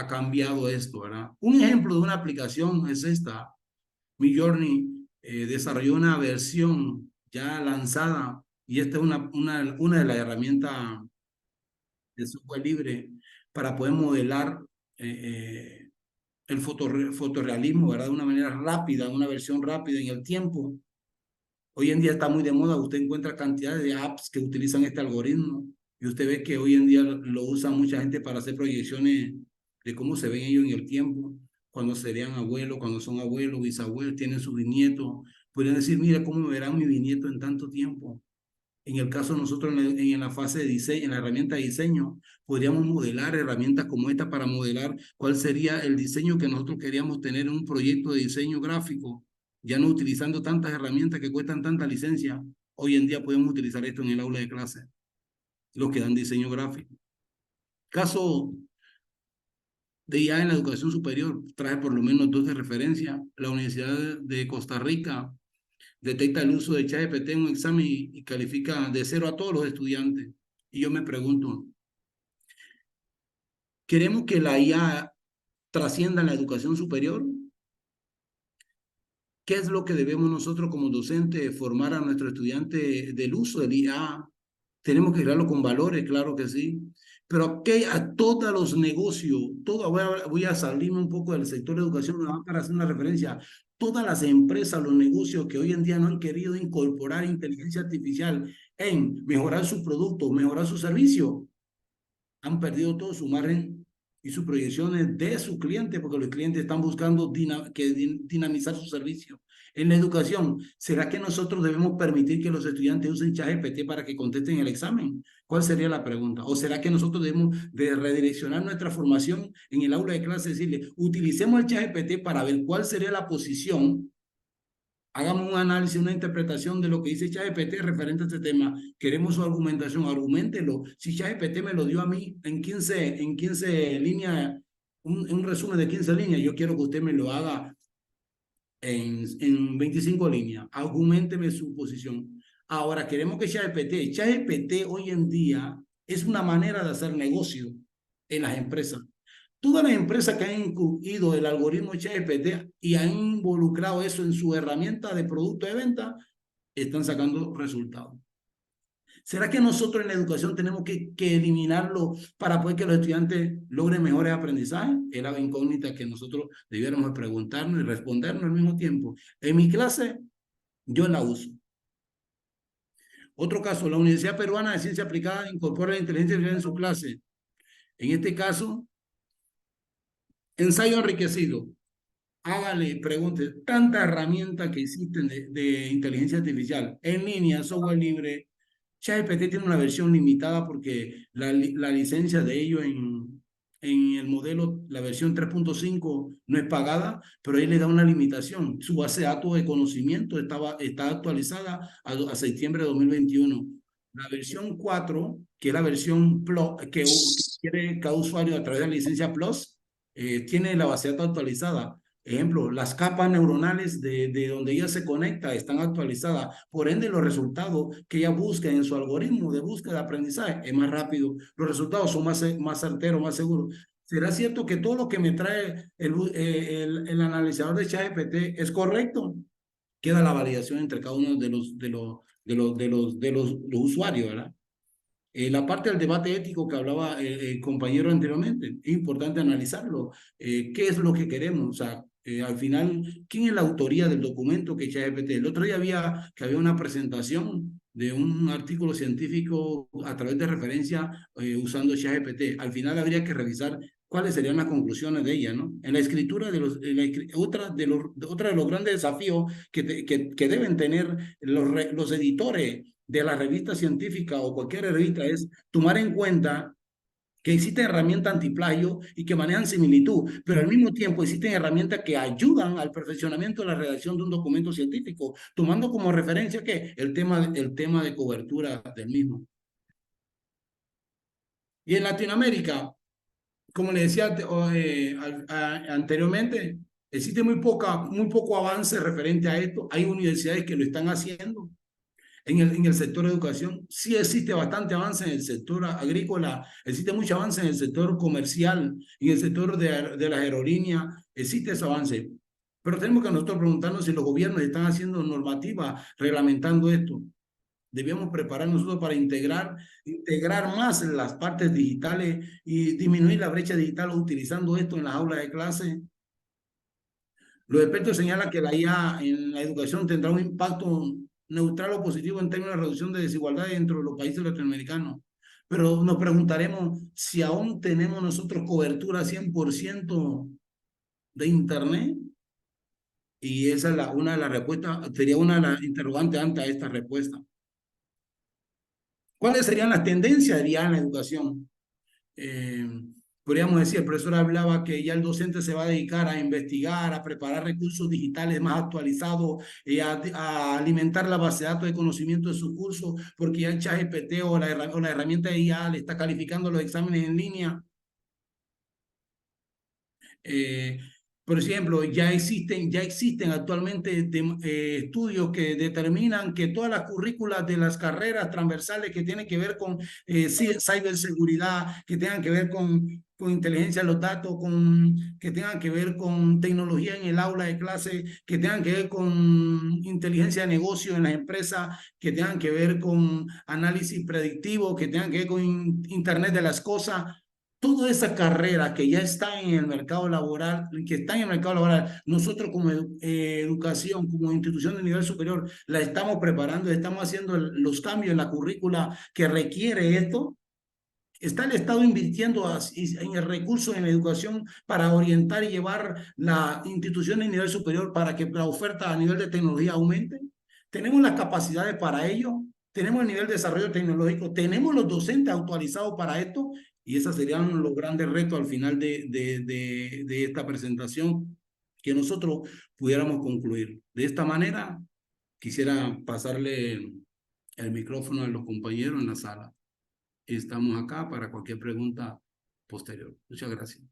cambiado esto, ¿verdad? Un ejemplo de una aplicación es esta. Midjourney desarrolló una versión ya lanzada y esta es una de las herramientas de software libre para poder modelar el fotorrealismo, ¿verdad? De una manera rápida, una versión rápida en el tiempo. Hoy en día está muy de moda, usted encuentra cantidades de apps que utilizan este algoritmo y usted ve que hoy en día lo usa mucha gente para hacer proyecciones de cómo se ven ellos en el tiempo, cuando serían abuelos, cuando son abuelos, bisabuelos, tienen sus bisnietos. Podrían decir, mira cómo me verán mi bisnieto en tanto tiempo. En el caso de nosotros, en la fase de diseño, en la herramienta de diseño, podríamos modelar herramientas como esta para modelar cuál sería el diseño que nosotros queríamos tener en un proyecto de diseño gráfico, ya no utilizando tantas herramientas que cuestan tanta licencia. Hoy en día podemos utilizar esto en el aula de clase, los que dan diseño gráfico. Caso de IA en la educación superior, traje por lo menos 2 de referencia. La Universidad de Costa Rica detecta el uso de ChatGPT en un examen y califica de 0 a todos los estudiantes. Y yo me pregunto, ¿queremos que la IA trascienda en la educación superior? ¿Qué es lo que debemos nosotros como docentes formar a nuestros estudiantes del uso del IA? Tenemos que crearlo con valores, claro que sí. Pero a todos los negocios, voy a salirme un poco del sector de educación, para hacer una referencia. Todas las empresas, los negocios que hoy en día no han querido incorporar inteligencia artificial en mejorar sus productos, mejorar su servicio, han perdido todo su margen y sus proyecciones de sus clientes, porque los clientes están buscando dinamizar su servicio. En la educación, ¿será que nosotros debemos permitir que los estudiantes usen ChatGPT para que contesten el examen? ¿Cuál sería la pregunta? ¿O será que nosotros debemos de redireccionar nuestra formación en el aula de clase, decirle, utilicemos el ChatGPT para ver cuál sería la posición? Hagamos un análisis, una interpretación de lo que dice ChatGPT referente a este tema. Queremos su argumentación, argumentelo. Si ChatGPT me lo dio a mí en 15 líneas, un resumen de 15 líneas, yo quiero que usted me lo haga en 25 líneas. Argumenteme su posición. Ahora, queremos que ChatGPT hoy en día es una manera de hacer negocio en las empresas. Todas las empresas que han incluido el algoritmo ChatGPT y han involucrado eso en su herramienta de producto de venta, están sacando resultados. ¿Será que nosotros en la educación tenemos que eliminarlo para poder que los estudiantes logren mejores aprendizajes? Es la incógnita que nosotros debiéramos preguntarnos y respondernos al mismo tiempo. En mi clase, yo la uso. Otro caso, la Universidad Peruana de Ciencia Aplicada incorpora la inteligencia artificial en su clase. En este caso, ensayo enriquecido. hágale, pregunte, tanta herramienta que existen de inteligencia artificial, en línea, software libre. ChatGPT tiene una versión limitada porque la licencia de ello en el modelo, la versión 3.5 no es pagada, pero ahí le da una limitación. Su base de datos de conocimiento está actualizada a septiembre de 2021. La versión 4, que es la versión Plus, que quiere cada usuario a través de la licencia Plus, tiene la base de datos actualizada. Ejemplo, las capas neuronales de donde ella se conecta están actualizadas. Por ende, los resultados que ella busca en su algoritmo de búsqueda de aprendizaje es más rápido. Los resultados son más certeros, más seguros. ¿Será cierto que todo lo que me trae el analizador de ChatGPT es correcto? Queda la validación entre cada uno de los usuarios, ¿verdad? La parte del debate ético que hablaba el compañero anteriormente, es importante analizarlo. ¿Qué es lo que queremos? O sea, al final, ¿quién es la autoría del documento que ChatGPT? El otro día había una presentación de un artículo científico a través de referencia usando ChatGPT. Al final habría que revisar cuáles serían las conclusiones de ella, ¿no? En la escritura otra de los grandes desafíos que deben tener los editores de la revista científica o cualquier revista es tomar en cuenta que existen herramientas antiplagio y que manejan similitud, pero al mismo tiempo existen herramientas que ayudan al perfeccionamiento de la redacción de un documento científico, tomando como referencia que el tema de cobertura del mismo. Y en Latinoamérica, como le decía anteriormente, existe muy poco avance referente a esto. Hay universidades que lo están haciendo. En el sector de educación sí existe bastante avance en el sector agrícola, existe mucho avance en el sector comercial, en el sector de la aerolínea, existe ese avance. Pero tenemos que nosotros preguntarnos si los gobiernos están haciendo normativa reglamentando esto. Debíamos prepararnos nosotros para integrar más las partes digitales y disminuir la brecha digital utilizando esto en las aulas de clase. Los expertos señalan que la IA en la educación tendrá un impacto neutral o positivo en términos de reducción de desigualdades dentro de los países latinoamericanos. Pero nos preguntaremos si aún tenemos nosotros cobertura 100% de Internet. Y esa es una de las respuestas, sería una de las interrogantes ante esta respuesta. ¿Cuáles serían las tendencias de IA en la educación? Podríamos decir, el profesor hablaba que ya el docente se va a dedicar a investigar, a preparar recursos digitales más actualizados, a alimentar la base de datos de conocimiento de su curso, porque ya el ChatGPT o la herramienta de IA le está calificando los exámenes en línea. Por ejemplo, ya existen actualmente estudios que determinan que todas las currículas de las carreras transversales que tienen que ver con ciberseguridad, que tengan que ver con inteligencia de los datos, que tengan que ver con tecnología en el aula de clase, que tengan que ver con inteligencia de negocio en las empresas, que tengan que ver con análisis predictivo, que tengan que ver con Internet de las cosas. Toda esa carrera que ya está en el mercado laboral, nosotros como educación, como institución de nivel superior, la estamos preparando, estamos haciendo los cambios en la currícula que requiere esto. ¿Está el Estado invirtiendo en el recurso en la educación para orientar y llevar la institución de nivel superior para que la oferta a nivel de tecnología aumente? ¿Tenemos las capacidades para ello? ¿Tenemos el nivel de desarrollo tecnológico? ¿Tenemos los docentes actualizados para esto? Y esos serían los grandes retos al final de esta presentación que nosotros pudiéramos concluir. De esta manera, quisiera pasarle el micrófono a los compañeros en la sala. Estamos acá para cualquier pregunta posterior. Muchas gracias.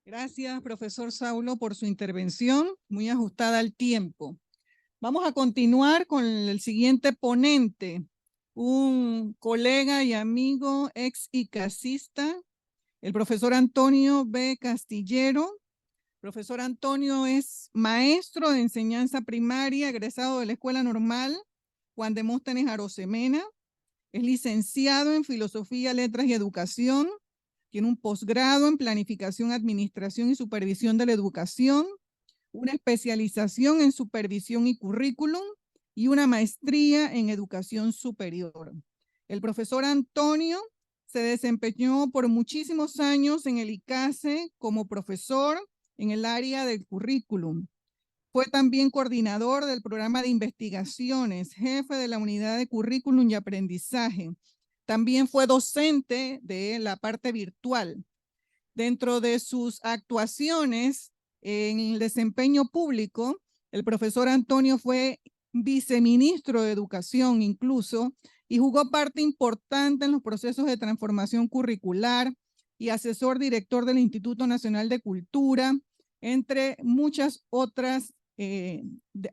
Gracias, profesor Saulo, por su intervención, muy ajustada al tiempo. Vamos a continuar con el siguiente ponente, un colega y amigo ex ICASista, el profesor Antonio B. Castillero. Profesor Antonio es maestro de enseñanza primaria, egresado de la Escuela Normal Juan Demóstenes Arosemena. Es licenciado en Filosofía, Letras y Educación. Tiene un posgrado en Planificación, Administración y Supervisión de la Educación, una especialización en supervisión y currículum y una maestría en educación superior. El profesor Antonio se desempeñó por muchísimos años en el ICASE como profesor en el área del currículum. Fue también coordinador del programa de investigaciones, jefe de la unidad de currículum y aprendizaje. También fue docente de la parte virtual. Dentro de sus actuaciones en el desempeño público, el profesor Antonio fue viceministro de Educación incluso, y jugó parte importante en los procesos de transformación curricular y asesor director del Instituto Nacional de Cultura, entre muchas otras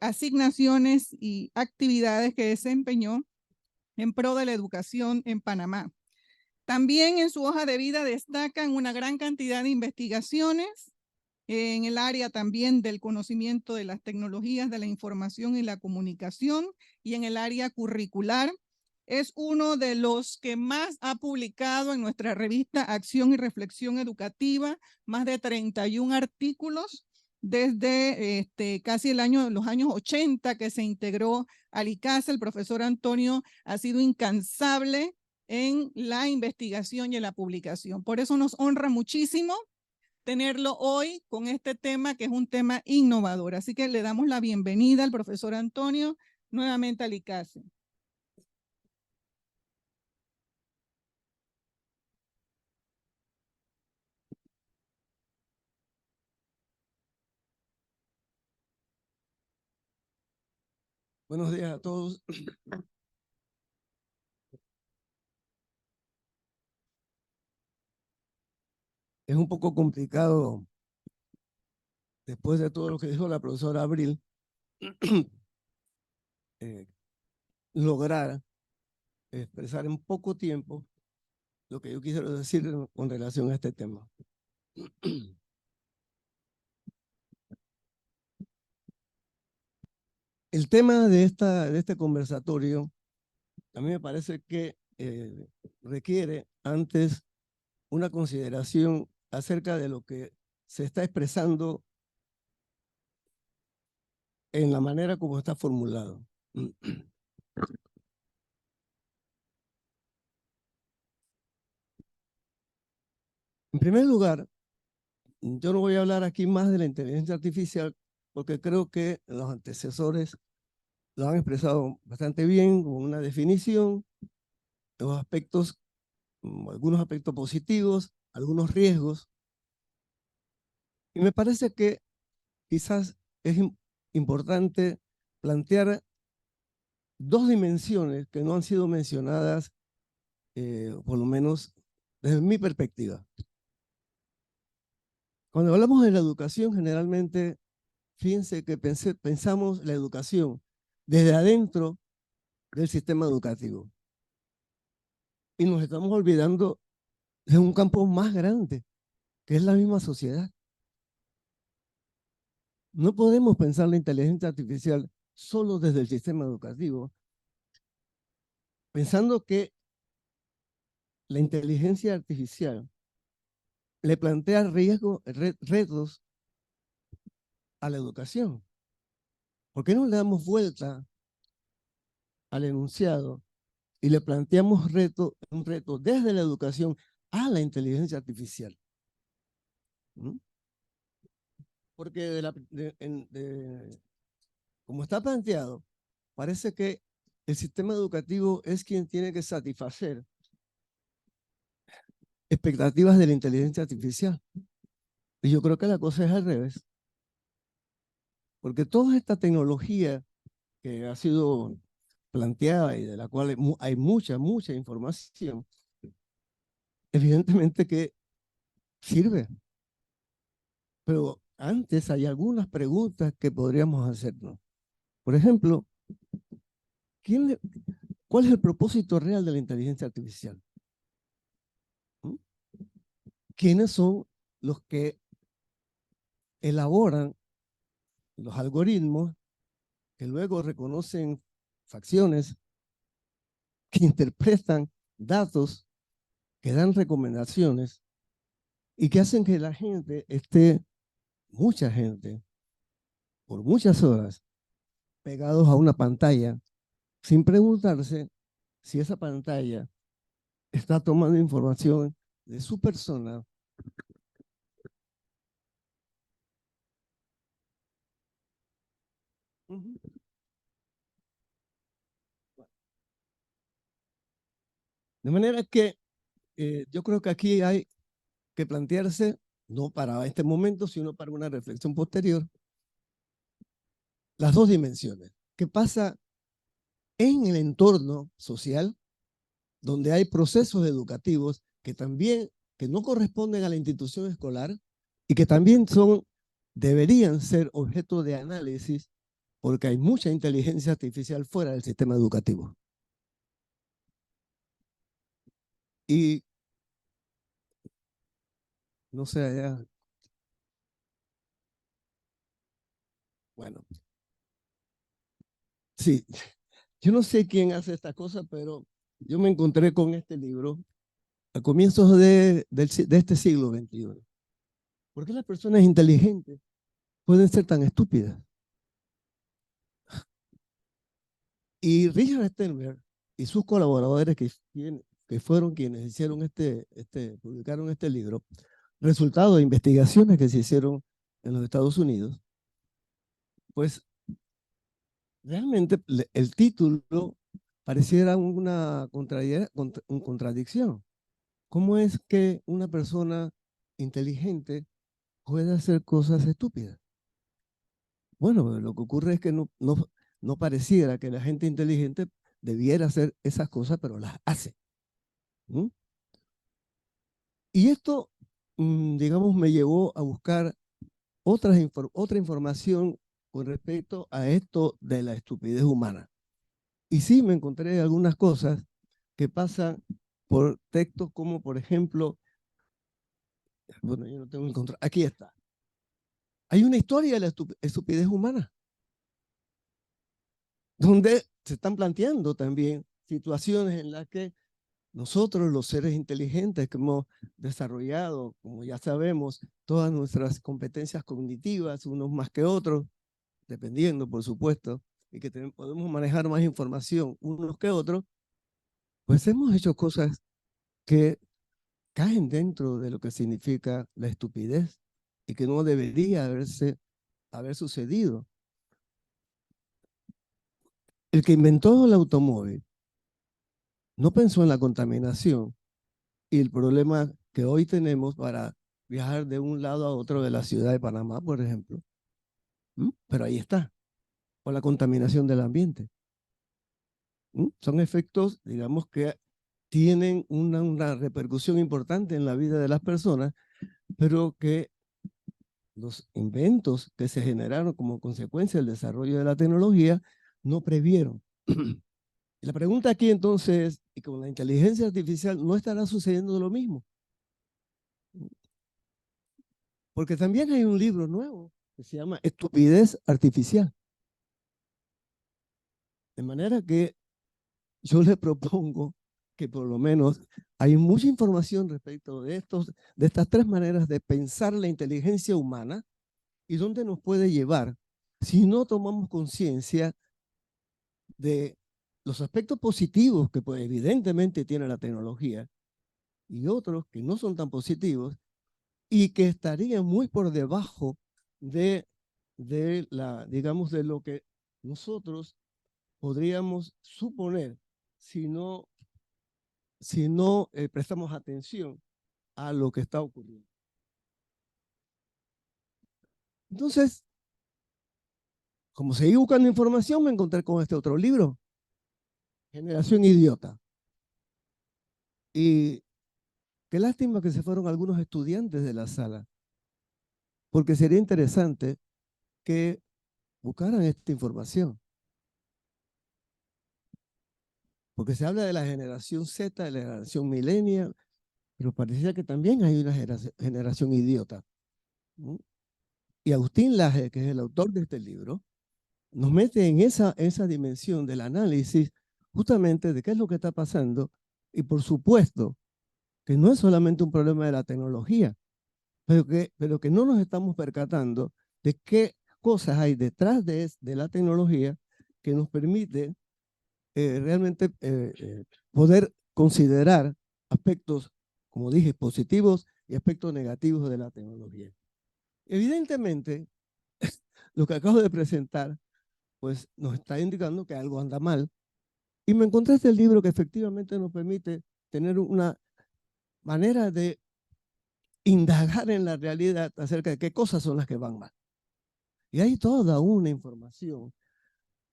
asignaciones y actividades que desempeñó en pro de la educación en Panamá. También en su hoja de vida destacan una gran cantidad de investigaciones en el área también del conocimiento de las tecnologías de la información y la comunicación y en el área curricular. Es uno de los que más ha publicado en nuestra revista Acción y Reflexión Educativa, más de 31 artículos desde casi los años 80 que se integró al ICASE. El profesor Antonio ha sido incansable en la investigación y en la publicación. Por eso nos honra muchísimo tenerlo hoy con este tema, que es un tema innovador. Así que le damos la bienvenida al profesor Antonio nuevamente al ICASE. Buenos días a todos. Es un poco complicado, después de todo lo que dijo la profesora Abril, lograr expresar en poco tiempo lo que yo quisiera decir con relación a este tema. El tema de este conversatorio, a mí me parece que requiere antes una consideración acerca de lo que se está expresando en la manera como está formulado. En primer lugar, yo no voy a hablar aquí más de la inteligencia artificial porque creo que los antecesores lo han expresado bastante bien con una definición, los aspectos, algunos aspectos positivos, algunos riesgos. Y me parece que quizás es importante plantear dos dimensiones que no han sido mencionadas, por lo menos desde mi perspectiva. Cuando hablamos de la educación, generalmente, fíjense que pensamos la educación desde adentro del sistema educativo. Y nos estamos olvidando de un campo más grande, que es la misma sociedad. No podemos pensar la inteligencia artificial solo desde el sistema educativo, pensando que la inteligencia artificial le plantea retos a la educación. ¿Por qué no le damos vuelta al enunciado y le planteamos un reto desde la educación a la inteligencia artificial? ¿Mm? Porque como está planteado, parece que el sistema educativo es quien tiene que satisfacer expectativas de la inteligencia artificial. Y yo creo que la cosa es al revés. Porque toda esta tecnología que ha sido planteada y de la cual hay mucha información, evidentemente que sirve. Pero antes hay algunas preguntas que podríamos hacernos. Por ejemplo, ¿cuál es el propósito real de la inteligencia artificial? ¿Quiénes son los que elaboran los algoritmos que luego reconocen facciones, que interpretan datos, que dan recomendaciones y que hacen que la gente mucha gente, por muchas horas pegados a una pantalla sin preguntarse si esa pantalla está tomando información de su persona de manera que yo creo que aquí hay que plantearse, no para este momento, sino para una reflexión posterior, las dos dimensiones. ¿Qué pasa en el entorno social, donde hay procesos educativos que no corresponden a la institución escolar y que también deberían ser objeto de análisis, porque hay mucha inteligencia artificial fuera del sistema educativo? Y no sé, allá. Bueno, sí, yo no sé quién hace esta cosa, pero yo me encontré con este libro a comienzos de este siglo XXI. ¿Por qué las personas inteligentes pueden ser tan estúpidas? Y Richard Sternberg y sus colaboradores que fueron quienes hicieron publicaron este libro, resultado de investigaciones que se hicieron en los Estados Unidos, pues realmente el título pareciera una contradicción. ¿Cómo es que una persona inteligente puede hacer cosas estúpidas? Bueno, lo que ocurre es que no pareciera que la gente inteligente debiera hacer esas cosas, pero las hace. ¿Mm? Y esto, digamos, me llevó a buscar otra información con respecto a esto de la estupidez humana. Y sí me encontré algunas cosas que pasan por textos como, por ejemplo, bueno, yo no tengo encontrado, aquí está. Hay una historia de la estupidez humana, donde se están planteando también situaciones en las que nosotros, los seres inteligentes que hemos desarrollado, como ya sabemos, todas nuestras competencias cognitivas, unos más que otros, dependiendo, por supuesto, y que podemos manejar más información unos que otros, pues hemos hecho cosas que caen dentro de lo que significa la estupidez y que no debería haber sucedido. El que inventó el automóvil no pensó en la contaminación y el problema que hoy tenemos para viajar de un lado a otro de la ciudad de Panamá, por ejemplo. Pero ahí está, o la contaminación del ambiente. Son efectos, digamos, que tienen una repercusión importante en la vida de las personas, pero que los inventos que se generaron como consecuencia del desarrollo de la tecnología no previeron. Y la pregunta aquí entonces es, ¿y con la inteligencia artificial no estará sucediendo lo mismo? Porque también hay un libro nuevo que se llama Estupidez Artificial. De manera que yo le propongo que por lo menos hay mucha información respecto de estas tres maneras de pensar la inteligencia humana y dónde nos puede llevar si no tomamos conciencia de los aspectos positivos que pues, evidentemente tiene la tecnología y otros que no son tan positivos y que estarían muy por debajo de digamos, de lo que nosotros podríamos suponer si no prestamos atención a lo que está ocurriendo. Entonces, como seguí buscando información, me encontré con este otro libro, Generación Idiota. Y qué lástima que se fueron algunos estudiantes de la sala, porque sería interesante que buscaran esta información. Porque se habla de la generación Z, de la generación millennial, pero parecía que también hay una generación idiota. Y Agustín Laje, que es el autor de este libro, nos mete en esa dimensión del análisis justamente de qué es lo que está pasando y por supuesto que no es solamente un problema de la tecnología, pero que no nos estamos percatando de cosas hay detrás de la tecnología que nos permite realmente poder considerar aspectos, como dije, positivos y aspectos negativos de la tecnología. Evidentemente, lo que acabo de presentar, pues nos está indicando que algo anda mal. Y me encontré este libro que efectivamente nos permite tener una manera de indagar en la realidad acerca de qué cosas son las que van mal. Y hay toda una información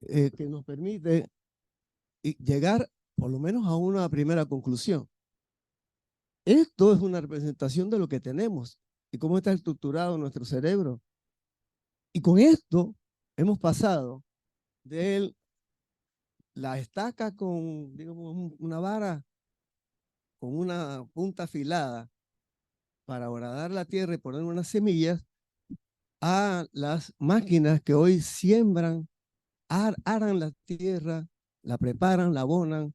que nos permite llegar por lo menos a una primera conclusión. Esto es una representación de lo que tenemos y cómo está estructurado nuestro cerebro. Y con esto hemos pasado de la estaca con, digamos, una vara con una punta afilada para horadar la tierra y poner unas semillas, a las máquinas que hoy siembran, aran la tierra, la preparan, la abonan,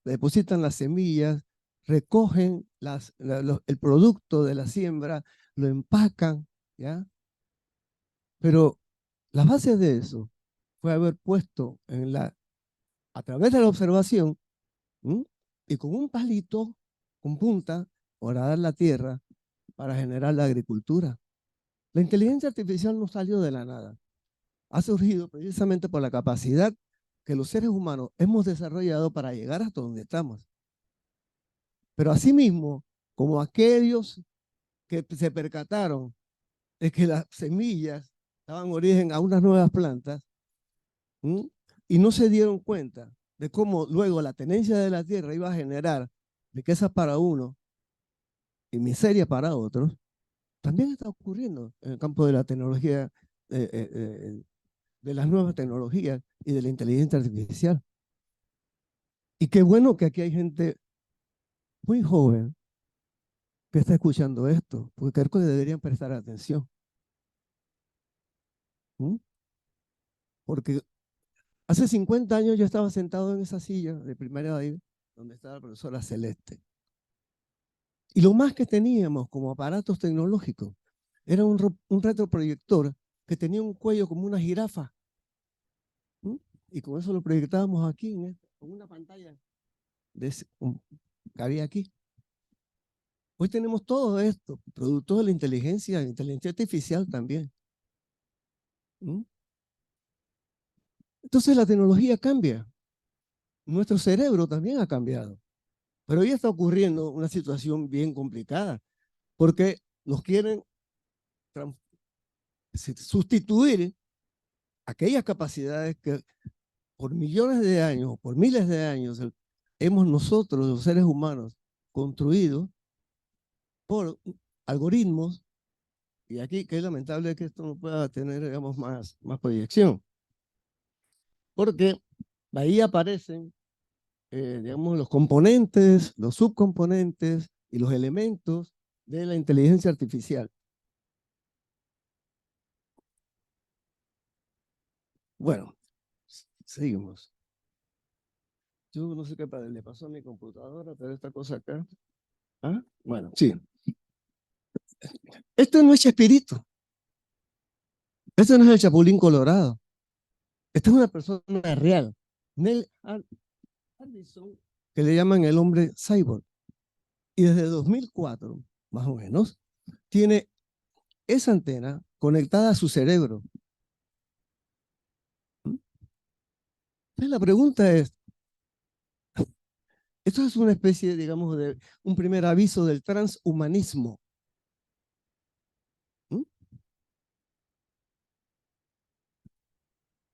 depositan las semillas, recogen el producto de la siembra, lo empacan, ¿ya? Pero la base de eso fue haber puesto a través de la observación, y con un palito con punta, horadar la tierra para generar la agricultura. La inteligencia artificial no salió de la nada. Ha surgido precisamente por la capacidad que los seres humanos hemos desarrollado para llegar hasta donde estamos. Pero asimismo, como aquellos que se percataron de que las semillas daban origen a unas nuevas plantas, y no se dieron cuenta de cómo luego la tenencia de la tierra iba a generar riqueza para uno y miseria para otros, también está ocurriendo en el campo de la tecnología, de las nuevas tecnologías y de la inteligencia artificial. Y qué bueno que aquí hay gente muy joven que está escuchando esto, porque creo que deberían prestar atención. Porque hace 50 años yo estaba sentado en esa silla de primera edad donde estaba la profesora Celeste. Y lo más que teníamos como aparatos tecnológicos era un retroproyector que tenía un cuello como una jirafa. Y con eso lo proyectábamos aquí, con una pantalla que había aquí. Hoy tenemos todo esto, producto de la inteligencia artificial también. Entonces la tecnología cambia. Nuestro cerebro también ha cambiado. Pero hoy está ocurriendo una situación bien complicada, porque nos quieren sustituir aquellas capacidades que por millones de años, por miles de años, hemos nosotros, los seres humanos, construido por algoritmos, y aquí que es lamentable que esto no pueda tener, digamos, más proyección, porque ahí aparecen, digamos, los componentes, los subcomponentes y los elementos de la inteligencia artificial. Bueno, seguimos. Yo no sé qué le pasó a mi computadora, pero esta cosa acá. ¿Ah? Bueno, sí. Esto no es Chespirito. Esto no es el Chapulín Colorado. Esta es una persona real. Neil Armstrong, que le llaman el hombre cyborg. Y desde 2004, más o menos, tiene esa antena conectada a su cerebro. Entonces la pregunta es, esto es una especie, digamos, de un primer aviso del transhumanismo.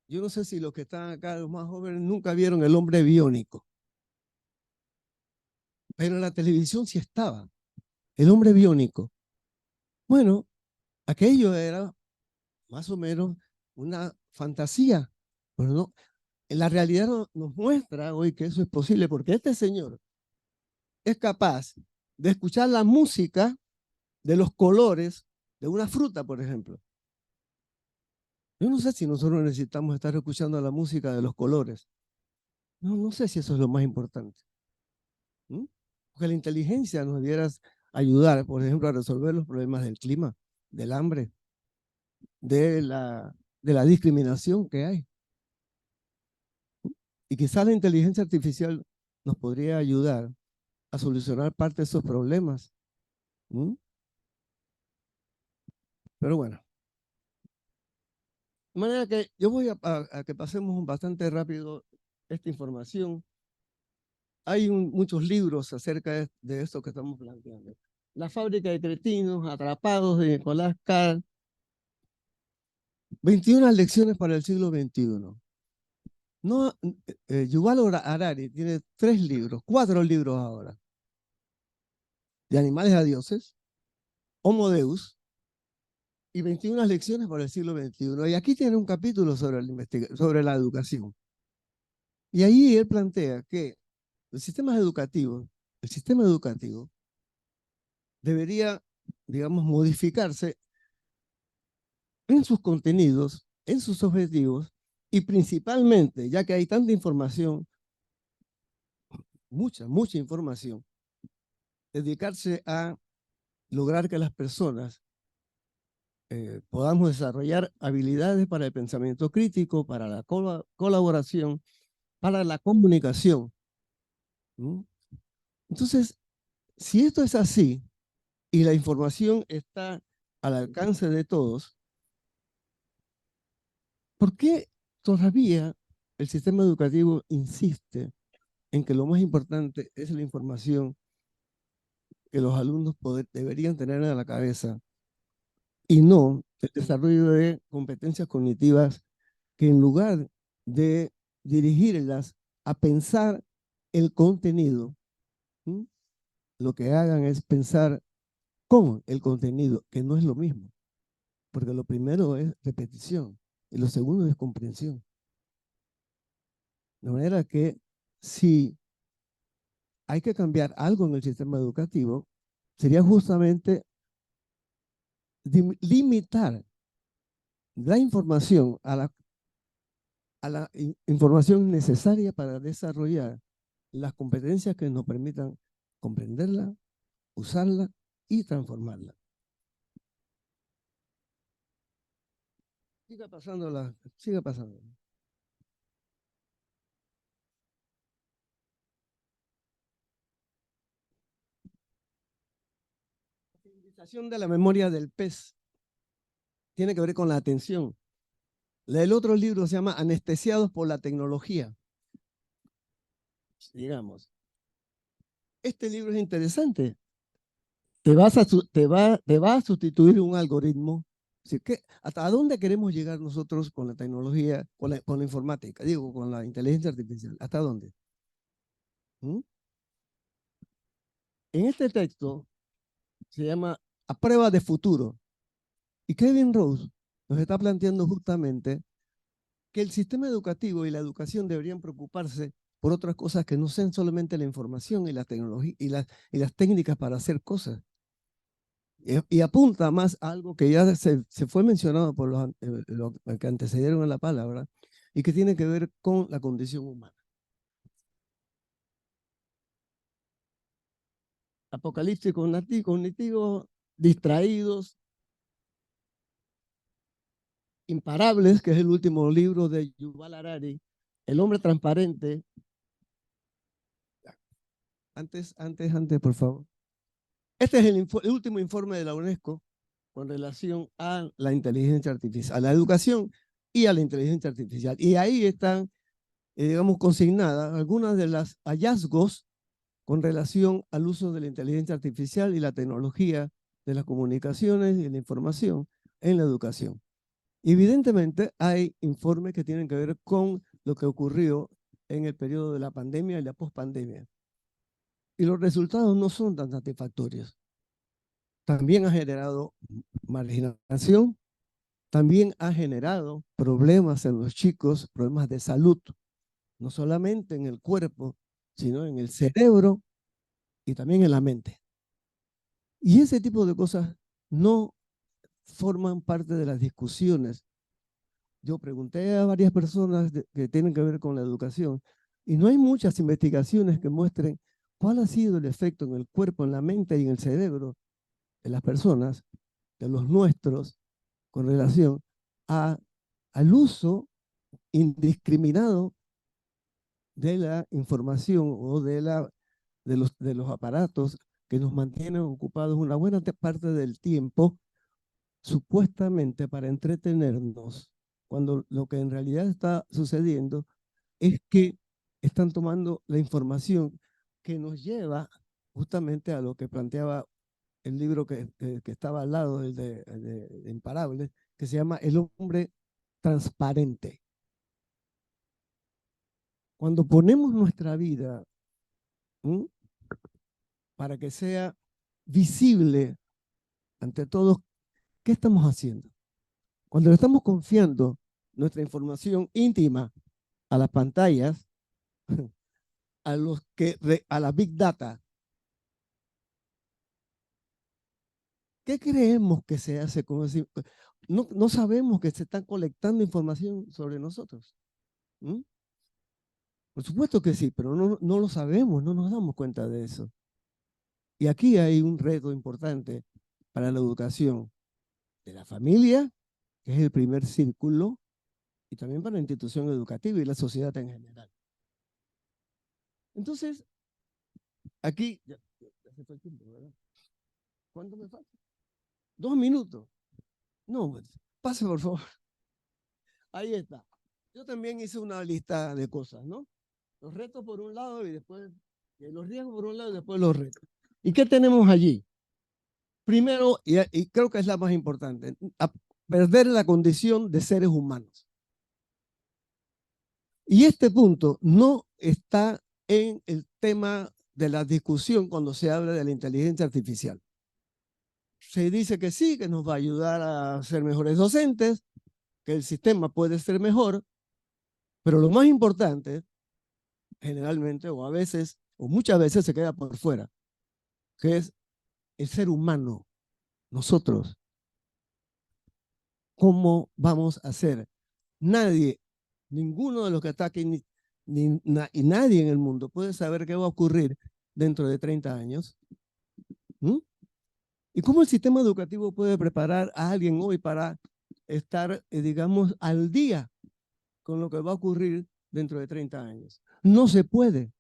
Yo no sé si los que están acá, los más jóvenes, nunca vieron El hombre biónico. Pero en la televisión sí estaba. El hombre biónico. Bueno, aquello era más o menos una fantasía. Pero no, en la realidad nos muestra hoy que eso es posible, porque este señor es capaz de escuchar la música de los colores de una fruta, por ejemplo. Yo no sé si nosotros necesitamos estar escuchando la música de los colores. No sé si eso es lo más importante. Porque la inteligencia nos debiera ayudar, por ejemplo, a resolver los problemas del clima, del hambre, de la discriminación que hay. Y quizás la inteligencia artificial nos podría ayudar a solucionar parte de esos problemas. Pero bueno. De manera que yo voy a que pasemos bastante rápido esta información. Hay muchos libros acerca de esto que estamos planteando. La fábrica de cretinos, Atrapados, de Nicolás Carr. 21 lecciones para el siglo XXI. No, Yuval Harari tiene 4 libros ahora. De animales a dioses, Homo Deus, y 21 lecciones para el siglo XXI. Y aquí tiene un capítulo sobre la educación. Y ahí él plantea que el sistema educativo debería, digamos, modificarse en sus contenidos, en sus objetivos, y principalmente, ya que hay tanta información, mucha información, dedicarse a lograr que las personas podamos desarrollar habilidades para el pensamiento crítico, para la colaboración, para la comunicación. Entonces, si esto es así y la información está al alcance de todos, ¿por qué todavía el sistema educativo insiste en que lo más importante es la información que los alumnos deberían tener en la cabeza y no el desarrollo de competencias cognitivas que, en lugar de dirigirlas a pensar el contenido, lo que hagan es pensar con el contenido, que no es lo mismo? Porque lo primero es repetición y lo segundo es comprensión. De manera que si hay que cambiar algo en el sistema educativo, sería justamente limitar la información a la información necesaria para desarrollar las competencias que nos permitan comprenderla, usarla y transformarla. Siga pasando. La utilización de la memoria del pez tiene que ver con la atención. El otro libro se llama Anestesiados por la tecnología. Digamos, este libro es interesante. Te va a sustituir un algoritmo. ¿Hasta dónde queremos llegar nosotros con la tecnología, con la informática? Digo, con la inteligencia artificial. ¿Hasta dónde? En este texto se llama A Prueba de Futuro. Y Kevin Rose nos está planteando justamente que el sistema educativo y la educación deberían preocuparse por otras cosas que no sean solamente la información y la tecnología y las técnicas para hacer cosas. Y apunta más a algo que ya se fue mencionado por los que antecedieron a la palabra y que tiene que ver con la condición humana. Apocalipsis cognitivos, distraídos, imparables, que es el último libro de Yuval Harari, El hombre transparente. Antes, por favor. Este es el último informe de la UNESCO con relación a la inteligencia artificial, a la educación y a la inteligencia artificial. Y ahí están, digamos, consignadas algunas de los hallazgos con relación al uso de la inteligencia artificial y la tecnología de las comunicaciones y la información en la educación. Evidentemente, hay informes que tienen que ver con lo que ocurrió en el periodo de la pandemia y la pospandemia. Y los resultados no son tan satisfactorios. También ha generado marginación, también ha generado problemas en los chicos, problemas de salud, no solamente en el cuerpo, sino en el cerebro y también en la mente. Y ese tipo de cosas no forman parte de las discusiones. Yo pregunté a varias personas que tienen que ver con la educación y no hay muchas investigaciones que muestren cuál ha sido el efecto en el cuerpo, en la mente y en el cerebro de las personas, de los nuestros, con relación al uso indiscriminado de la información o de los aparatos que nos mantienen ocupados una buena parte del tiempo, supuestamente para entretenernos, cuando lo que en realidad está sucediendo es que están tomando la información que nos lleva justamente a lo que planteaba el libro que estaba al lado, el de Imparables, que se llama El hombre transparente. Cuando ponemos nuestra vida para que sea visible ante todos, ¿qué estamos haciendo? Cuando le estamos confiando nuestra información íntima a las pantallas, a la Big Data, ¿qué creemos que se hace con eso? No sabemos que se están colectando información sobre nosotros. Por supuesto que sí, pero no lo sabemos, no nos damos cuenta de eso. Y aquí hay un reto importante para la educación de la familia, que es el primer círculo, y también para la institución educativa y la sociedad en general. Entonces, aquí, ya se fue el tiempo, ¿verdad? ¿Cuánto me falta? 2 minutos. No, pase por favor. Ahí está. Yo también hice una lista de cosas, ¿no? Los retos por un lado y después, los riesgos por un lado y después los retos. ¿Y qué tenemos allí? Primero, y creo que es la más importante, perder la condición de seres humanos. Y este punto no está en el tema de la discusión cuando se habla de la inteligencia artificial. Se dice que sí, que nos va a ayudar a ser mejores docentes, que el sistema puede ser mejor, pero lo más importante, generalmente, o a veces, o muchas veces se queda por fuera, que es el ser humano, nosotros. ¿Cómo vamos a hacer? Nadie, ninguno de los que está aquí, y nadie en el mundo puede saber qué va a ocurrir dentro de 30 años. ¿Y cómo el sistema educativo puede preparar a alguien hoy para estar, digamos, al día con lo que va a ocurrir dentro de 30 años? No se puede.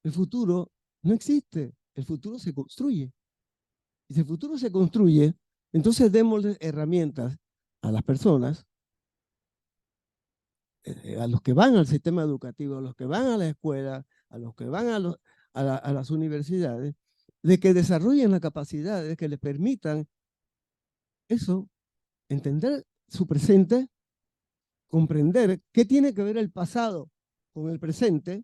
El futuro no existe. El futuro se construye. Y si el futuro se construye, entonces démosle herramientas a las personas, a los que van al sistema educativo, a los que van a la escuela, a los que van a las universidades, de que desarrollen las capacidades que les permitan eso, entender su presente, comprender qué tiene que ver el pasado con el presente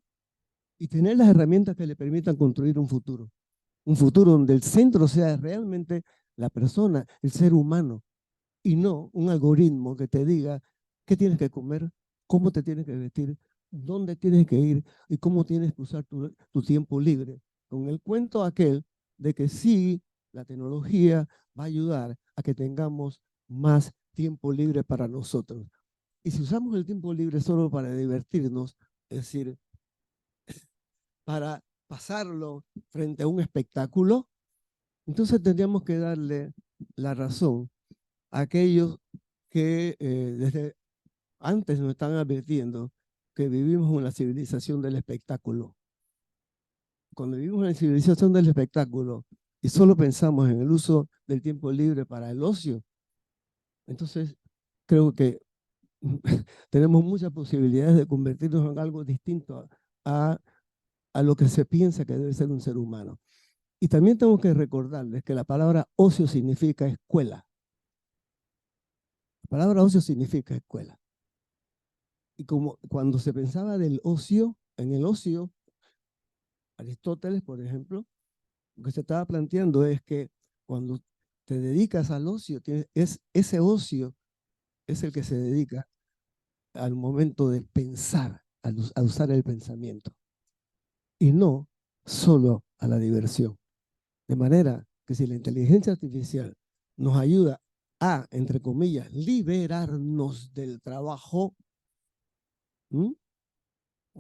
y tener las herramientas que le permitan construir un futuro donde el centro sea realmente la persona, el ser humano, y no un algoritmo que te diga qué tienes que comer, cómo te tienes que vestir, dónde tienes que ir y cómo tienes que usar tu tiempo libre. Con el cuento aquel de que sí, la tecnología va a ayudar a que tengamos más tiempo libre para nosotros. Y si usamos el tiempo libre solo para divertirnos, es decir, para pasarlo frente a un espectáculo, entonces tendríamos que darle la razón a aquellos que desde antes nos están advirtiendo que vivimos en la civilización del espectáculo. Cuando vivimos en la civilización del espectáculo y solo pensamos en el uso del tiempo libre para el ocio, entonces creo que tenemos muchas posibilidades de convertirnos en algo distinto a lo que se piensa que debe ser un ser humano. Y también tengo que recordarles que la palabra ocio significa escuela. La palabra ocio significa escuela. Y como cuando se pensaba del ocio, en el ocio, Aristóteles, por ejemplo, lo que se estaba planteando es que cuando te dedicas al ocio, ese ocio es el que se dedica al momento de pensar, a usar el pensamiento, y no solo a la diversión. De manera que si la inteligencia artificial nos ayuda a, entre comillas, liberarnos del trabajo,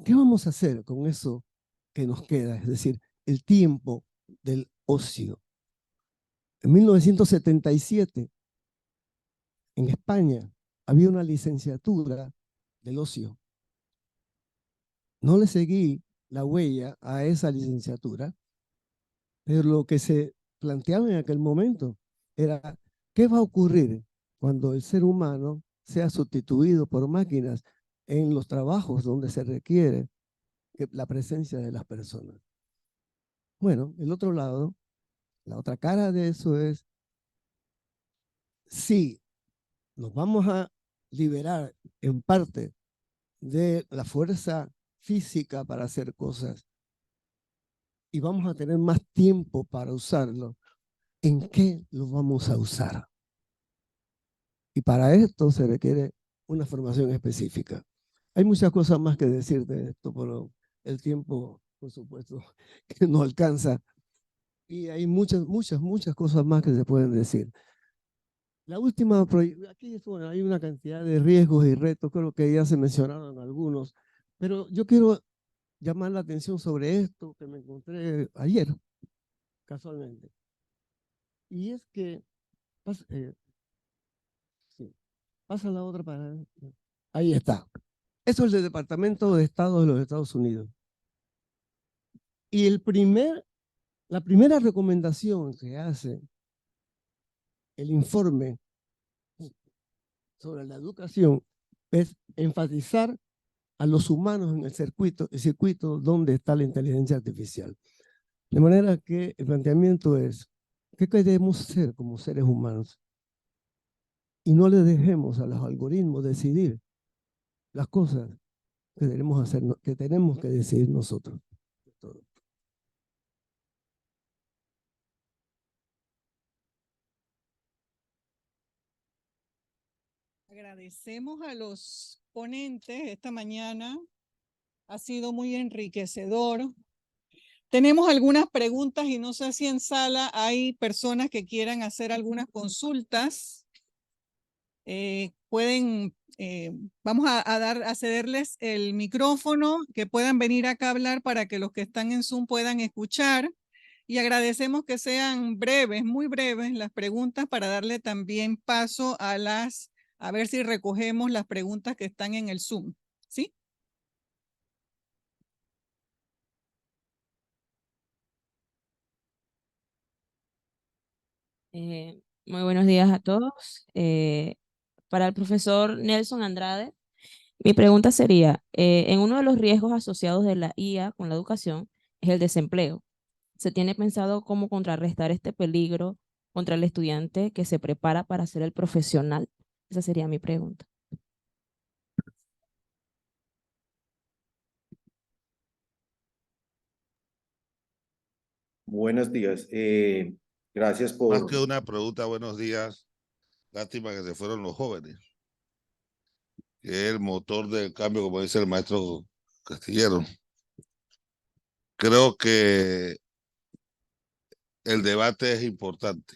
¿qué vamos a hacer con eso que nos queda? Es decir, el tiempo del ocio. En 1977 en España había una licenciatura del ocio. No le seguí la huella a esa licenciatura, pero lo que se planteaba en aquel momento era, ¿qué va a ocurrir cuando el ser humano sea sustituido por máquinas en los trabajos donde se requiere la presencia de las personas? Bueno, el otro lado, la otra cara de eso es, si nos vamos a liberar en parte de la fuerza física para hacer cosas y vamos a tener más tiempo para usarlo, ¿en qué lo vamos a usar? Y para esto se requiere una formación específica. Hay muchas cosas más que decir de esto, pero el tiempo, por supuesto, que no alcanza. Y hay muchas cosas más que se pueden decir. La última, aquí bueno, hay una cantidad de riesgos y retos, creo que ya se mencionaron algunos, pero yo quiero llamar la atención sobre esto que me encontré ayer, casualmente. Y es que, sí, pasa la otra para... Ahí está. Eso es del Departamento de Estado de los Estados Unidos. Y la primera recomendación que hace el informe sobre la educación es enfatizar a los humanos en el circuito donde está la inteligencia artificial. De manera que el planteamiento es, ¿qué queremos ser como seres humanos? Y no le dejemos a los algoritmos decidir las cosas que tenemos, que tenemos que decidir nosotros. Agradecemos a los ponentes esta mañana. Ha sido muy enriquecedor. Tenemos algunas preguntas y no sé si en sala hay personas que quieran hacer algunas consultas. Vamos a cederles el micrófono, que puedan venir acá a hablar para que los que están en Zoom puedan escuchar. Y agradecemos que sean breves, muy breves las preguntas para darle también paso a ver si recogemos las preguntas que están en el Zoom. ¿Sí? Muy buenos días a todos. Para el profesor Nelson Andrade, mi pregunta sería, en uno de los riesgos asociados de la IA con la educación es el desempleo. ¿Se tiene pensado cómo contrarrestar este peligro contra el estudiante que se prepara para ser el profesional? Esa sería mi pregunta. Buenos días. Gracias por... Más que una pregunta, buenos días. Lástima que se fueron los jóvenes, que es el motor del cambio, como dice el maestro Castillero. Creo que el debate es importante.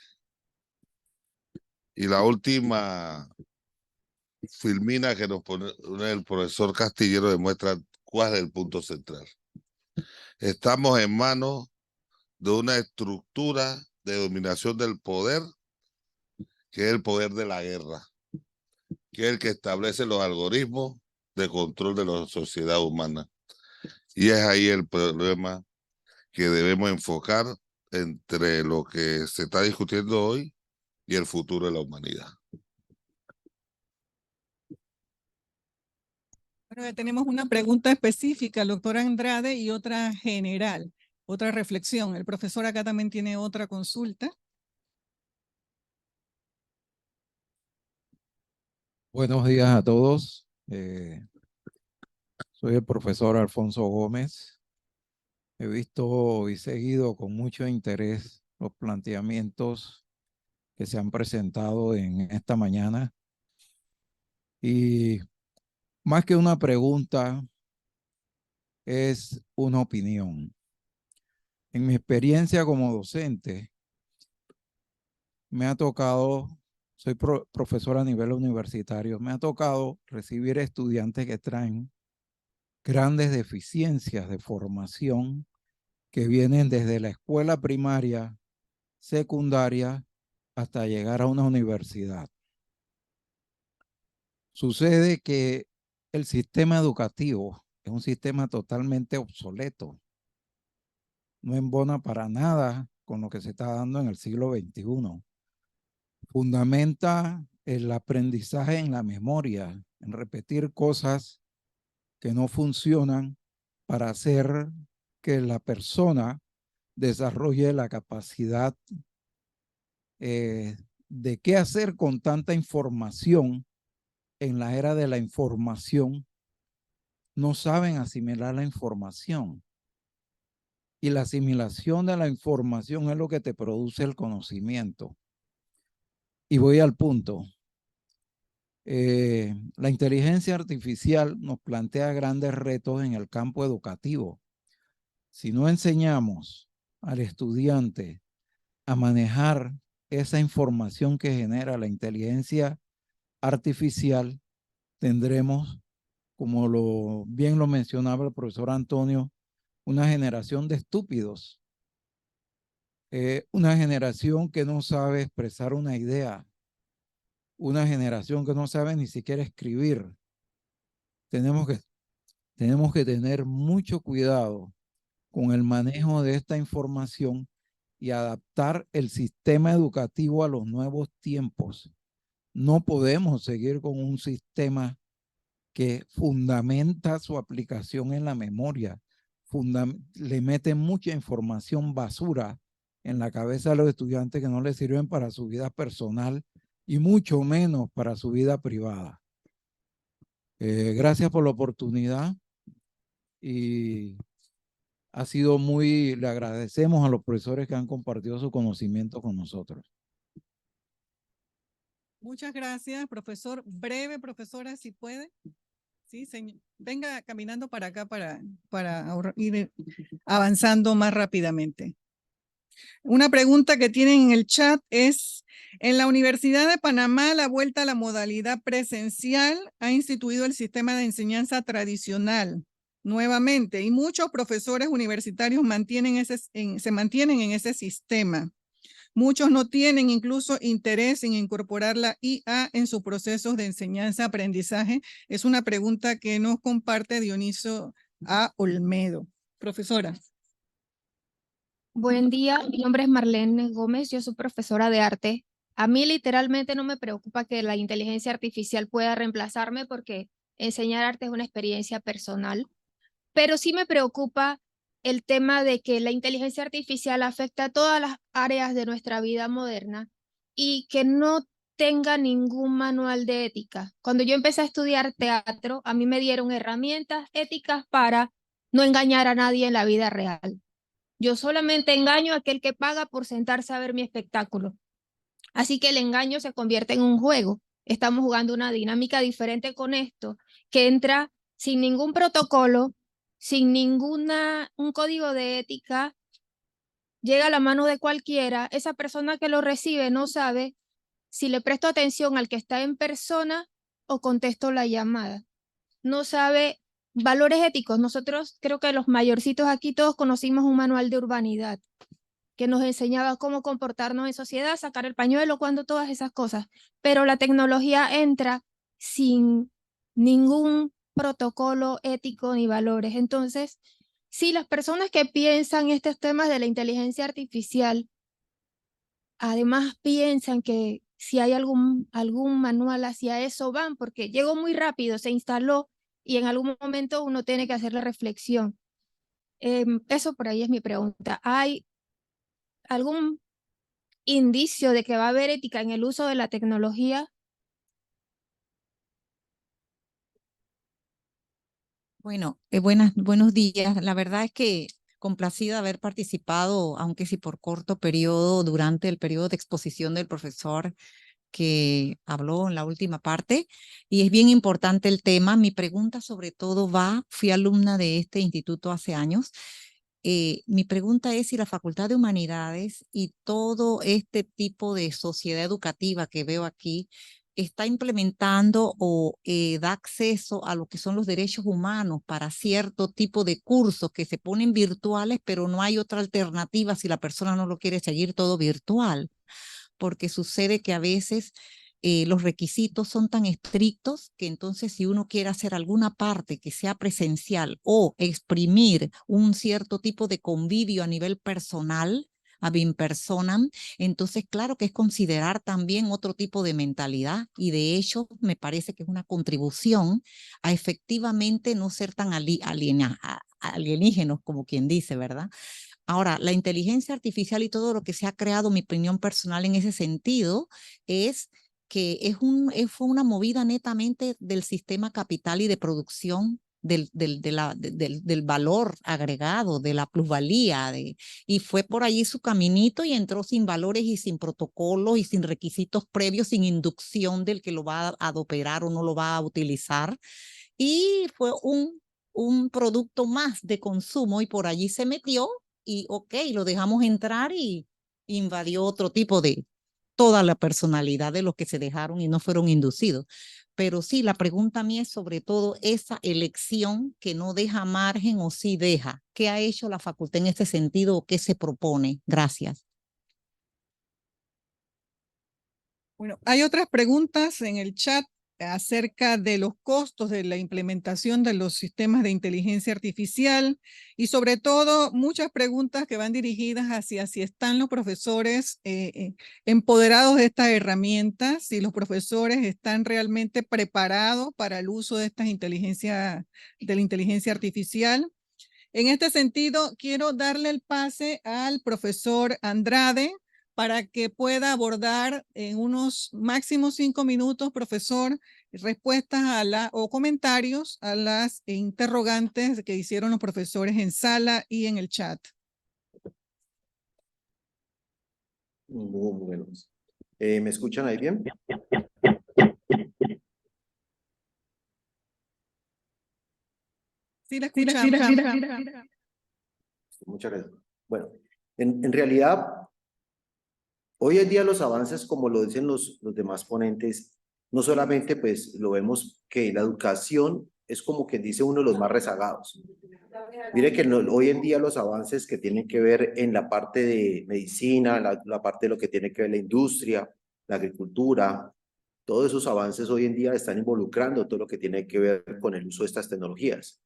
Y la última filmina que nos pone el profesor Castillero demuestra cuál es el punto central. Estamos en manos de una estructura de dominación del poder, que es el poder de la guerra, que es el que establece los algoritmos de control de la sociedad humana. Y es ahí el problema que debemos enfocar entre lo que se está discutiendo hoy y el futuro de la humanidad. Bueno, ya tenemos una pregunta específica, el doctor Andrade, y otra general, otra reflexión. El profesor acá también tiene otra consulta. Buenos días a todos. Soy el profesor Alfonso Gómez. He visto y seguido con mucho interés los planteamientos que se han presentado en esta mañana. Y más que una pregunta, es una opinión. En mi experiencia como docente, me ha tocado, soy profesor a nivel universitario, me ha tocado recibir estudiantes que traen grandes deficiencias de formación que vienen desde la escuela primaria, secundaria, hasta llegar a una universidad. Sucede que el sistema educativo es un sistema totalmente obsoleto. No embona para nada con lo que se está dando en el siglo XXI. Fundamenta el aprendizaje en la memoria, en repetir cosas que no funcionan para hacer que la persona desarrolle la capacidad de qué hacer con tanta información. En la era de la información, no saben asimilar la información. Y la asimilación de la información es lo que te produce el conocimiento. Y voy al punto. La inteligencia artificial nos plantea grandes retos en el campo educativo. Si no enseñamos al estudiante a manejar esa información que genera la inteligencia artificial, tendremos, como bien lo mencionaba el profesor Antonio, una generación de estúpidos, una generación que no sabe expresar una idea, una generación que no sabe ni siquiera escribir. Tenemos que tener mucho cuidado con el manejo de esta información y adaptar el sistema educativo a los nuevos tiempos. No podemos seguir con un sistema que fundamenta su aplicación en la memoria, le mete mucha información basura en la cabeza de los estudiantes que no les sirven para su vida personal y mucho menos para su vida privada. Gracias por la oportunidad y le agradecemos a los profesores que han compartido su conocimiento con nosotros. Muchas gracias, profesor. Breve, profesora, si puede. Sí, señor. Venga caminando para acá para ir avanzando más rápidamente. Una pregunta que tienen en el chat es, en la Universidad de Panamá, la vuelta a la modalidad presencial ha instituido el sistema de enseñanza tradicional nuevamente y muchos profesores universitarios se mantienen en ese sistema. Muchos no tienen incluso interés en incorporar la IA en sus procesos de enseñanza-aprendizaje. Es una pregunta que nos comparte Dioniso A. Olmedo. Profesora. Buen día, mi nombre es Marlene Gómez, yo soy profesora de arte. A mí literalmente no me preocupa que la inteligencia artificial pueda reemplazarme porque enseñar arte es una experiencia personal, pero sí me preocupa el tema de que la inteligencia artificial afecta a todas las áreas de nuestra vida moderna y que no tenga ningún manual de ética. Cuando yo empecé a estudiar teatro, a mí me dieron herramientas éticas para no engañar a nadie en la vida real. Yo solamente engaño a aquel que paga por sentarse a ver mi espectáculo. Así que el engaño se convierte en un juego. Estamos jugando una dinámica diferente con esto, que entra sin ningún protocolo, sin un código de ética, llega a la mano de cualquiera. Esa persona que lo recibe no sabe si le presto atención al que está en persona o contesto la llamada. No sabe valores éticos. Nosotros, creo que los mayorcitos aquí todos conocimos un manual de urbanidad que nos enseñaba cómo comportarnos en sociedad, sacar el pañuelo, cuando todas esas cosas. Pero la tecnología entra sin ningún protocolo ético ni valores. Entonces, si las personas que piensan estos temas de la inteligencia artificial, además piensan que si hay algún manual hacia eso, van, porque llegó muy rápido, se instaló, y en algún momento uno tiene que hacer la reflexión. Eso por ahí es mi pregunta. ¿Hay algún indicio de que va a haber ética en el uso de la tecnología? Bueno, buenos días. La verdad es que complacida de haber participado, aunque sí por corto periodo, durante el periodo de exposición del profesor que habló en la última parte, y es bien importante el tema. Mi pregunta sobre todo fui alumna de este instituto hace años. Mi pregunta es si la Facultad de Humanidades y todo este tipo de sociedad educativa que veo aquí está implementando o da acceso a lo que son los derechos humanos para cierto tipo de cursos que se ponen virtuales, pero no hay otra alternativa si la persona no lo quiere seguir todo virtual, porque sucede que a veces los requisitos son tan estrictos que entonces si uno quiere hacer alguna parte que sea presencial o exprimir un cierto tipo de convivio a nivel personal, ad in personam, entonces claro que es considerar también otro tipo de mentalidad y de hecho me parece que es una contribución a efectivamente no ser tan alienígenos como quien dice, ¿verdad? Ahora, la inteligencia artificial y todo lo que se ha creado, mi opinión personal en ese sentido, es que fue una movida netamente del sistema capital y de producción del valor agregado, de la plusvalía, y fue por allí su caminito y entró sin valores y sin protocolos y sin requisitos previos, sin inducción del que lo va a operar o no lo va a utilizar. Y fue un producto más de consumo y por allí se metió y ok, lo dejamos entrar y invadió otro tipo de toda la personalidad de los que se dejaron y no fueron inducidos. Pero sí, la pregunta mía es sobre todo esa elección que no deja margen o sí deja. ¿Qué ha hecho la facultad en este sentido o qué se propone? Gracias. Bueno, hay otras preguntas en el chat acerca de los costos de la implementación de los sistemas de inteligencia artificial y sobre todo muchas preguntas que van dirigidas hacia si están los profesores empoderados de estas herramientas, si los profesores están realmente preparados para el uso de estas de la inteligencia artificial. En este sentido, quiero darle el pase al profesor Andrade para que pueda abordar en unos máximos 5 minutos, profesor, respuestas o comentarios a las interrogantes que hicieron los profesores en sala y en el chat. Muy buenos. ¿Me escuchan ahí bien? Sí, la escuchamos. Muchas gracias. Bueno, en realidad, hoy en día los avances, como lo dicen los demás ponentes, no solamente pues lo vemos que la educación es como que dice uno de los más rezagados. Mire que hoy en día los avances que tienen que ver en la parte de medicina, la parte de lo que tiene que ver la industria, la agricultura, todos esos avances hoy en día están involucrando todo lo que tiene que ver con el uso de estas tecnologías.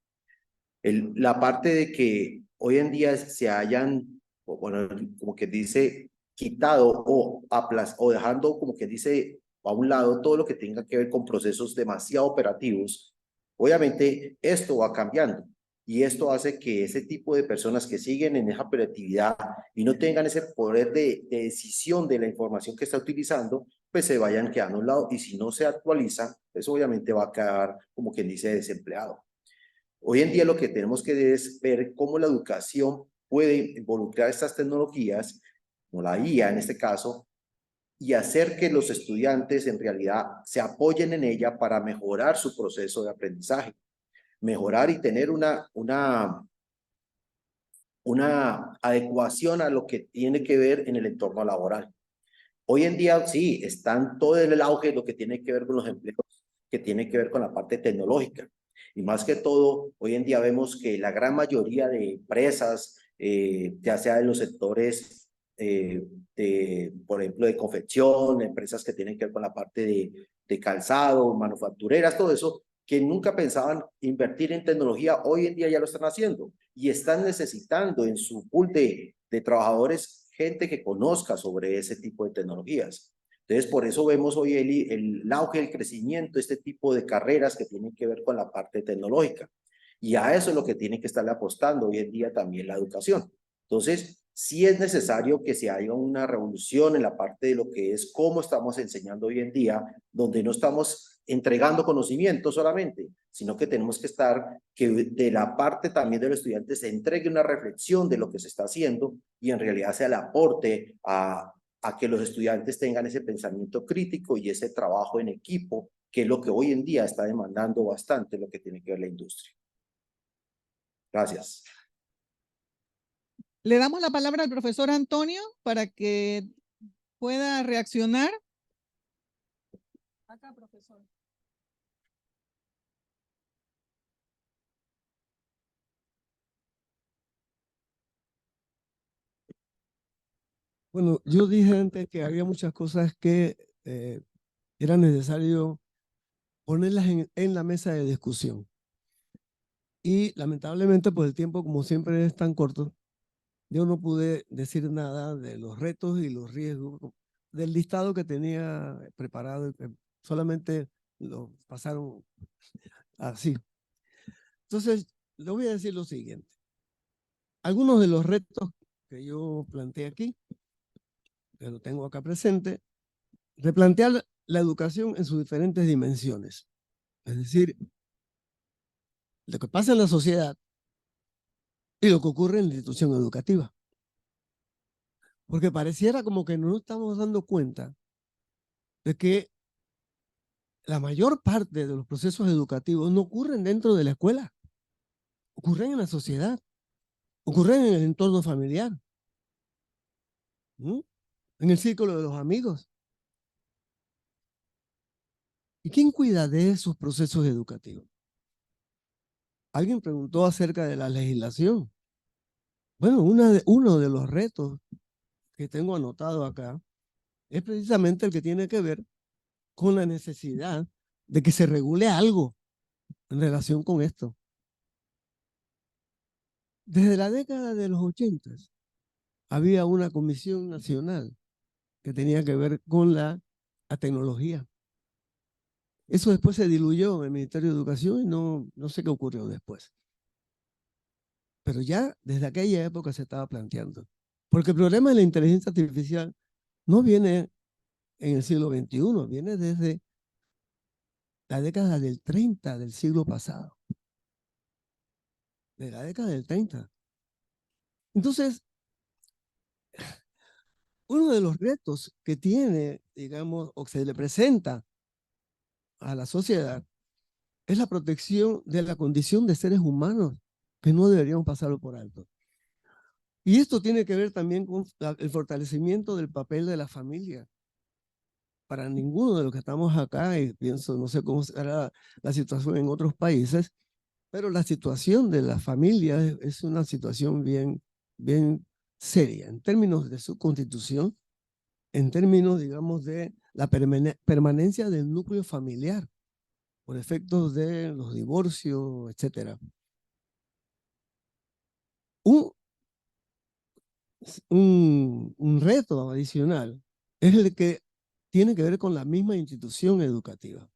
La parte de que hoy en día se hayan, bueno, como que dice, quitado o dejando como que dice a un lado todo lo que tenga que ver con procesos demasiado operativos, obviamente esto va cambiando y esto hace que ese tipo de personas que siguen en esa operatividad y no tengan ese poder de decisión de la información que está utilizando, pues se vayan quedando a un lado y si no se actualiza, pues obviamente va a quedar como quien dice desempleado. Hoy en día lo que tenemos que es ver cómo la educación puede involucrar estas tecnologías, como la IA en este caso, y hacer que los estudiantes en realidad se apoyen en ella para mejorar su proceso de aprendizaje, mejorar y tener una adecuación a lo que tiene que ver en el entorno laboral. Hoy en día sí, están todo en el auge lo que tiene que ver con los empleos, que tiene que ver con la parte tecnológica. Y más que todo, hoy en día vemos que la gran mayoría de empresas, ya sea de los sectores, por ejemplo, de confección, empresas que tienen que ver con la parte de calzado, manufactureras, todo eso, que nunca pensaban invertir en tecnología, hoy en día ya lo están haciendo y están necesitando en su pool de trabajadores gente que conozca sobre ese tipo de tecnologías. Entonces, por eso vemos hoy el auge, el crecimiento, este tipo de carreras que tienen que ver con la parte tecnológica. Y a eso es lo que tiene que estarle apostando hoy en día también la educación. Entonces, sí es necesario que se haya una revolución en la parte de lo que es cómo estamos enseñando hoy en día, donde no estamos entregando conocimiento solamente, sino que tenemos que estar, que de la parte también de los estudiantes se entregue una reflexión de lo que se está haciendo y en realidad sea el aporte a que los estudiantes tengan ese pensamiento crítico y ese trabajo en equipo, que es lo que hoy en día está demandando bastante lo que tiene que ver la industria. Gracias. Le damos la palabra al profesor Antonio para que pueda reaccionar. Acá, profesor. Bueno, yo dije antes que había muchas cosas que era necesario ponerlas en la mesa de discusión. Y lamentablemente, pues el tiempo, como siempre, es tan corto, yo no pude decir nada de los retos y los riesgos del listado que tenía preparado, que solamente lo pasaron así. Entonces, le voy a decir lo siguiente. Algunos de los retos que yo planteé aquí, que lo tengo acá presente, replantear la educación en sus diferentes dimensiones. Es decir, lo que pasa en la sociedad y lo que ocurre en la institución educativa. Porque pareciera como que no nos estamos dando cuenta de que la mayor parte de los procesos educativos no ocurren dentro de la escuela, ocurren en la sociedad, ocurren en el entorno familiar, ¿no? En el círculo de los amigos. ¿Y quién cuida de esos procesos educativos? Alguien preguntó acerca de la legislación. Bueno, uno de los retos que tengo anotado acá es precisamente el que tiene que ver con la necesidad de que se regule algo en relación con esto. Desde la década de los 80 había una comisión nacional que tenía que ver con la tecnología. Eso después se diluyó en el Ministerio de Educación y no sé qué ocurrió después. Pero ya desde aquella época se estaba planteando. Porque el problema de la inteligencia artificial no viene en el siglo XXI, viene desde la década del 30 del siglo pasado. De la década del 30. Entonces, uno de los retos que tiene, digamos, o se le presenta a la sociedad es la protección de la condición de seres humanos, que no deberíamos pasarlo por alto. Y esto tiene que ver también con el fortalecimiento del papel de la familia. Para ninguno de los que estamos acá, y pienso, no sé cómo será la situación en otros países, pero la situación de la familia es una situación bien seria en términos de su constitución, en términos, digamos, de la permanencia del núcleo familiar por efectos de los divorcios, etc. Un reto adicional es el que tiene que ver con la misma institución educativa.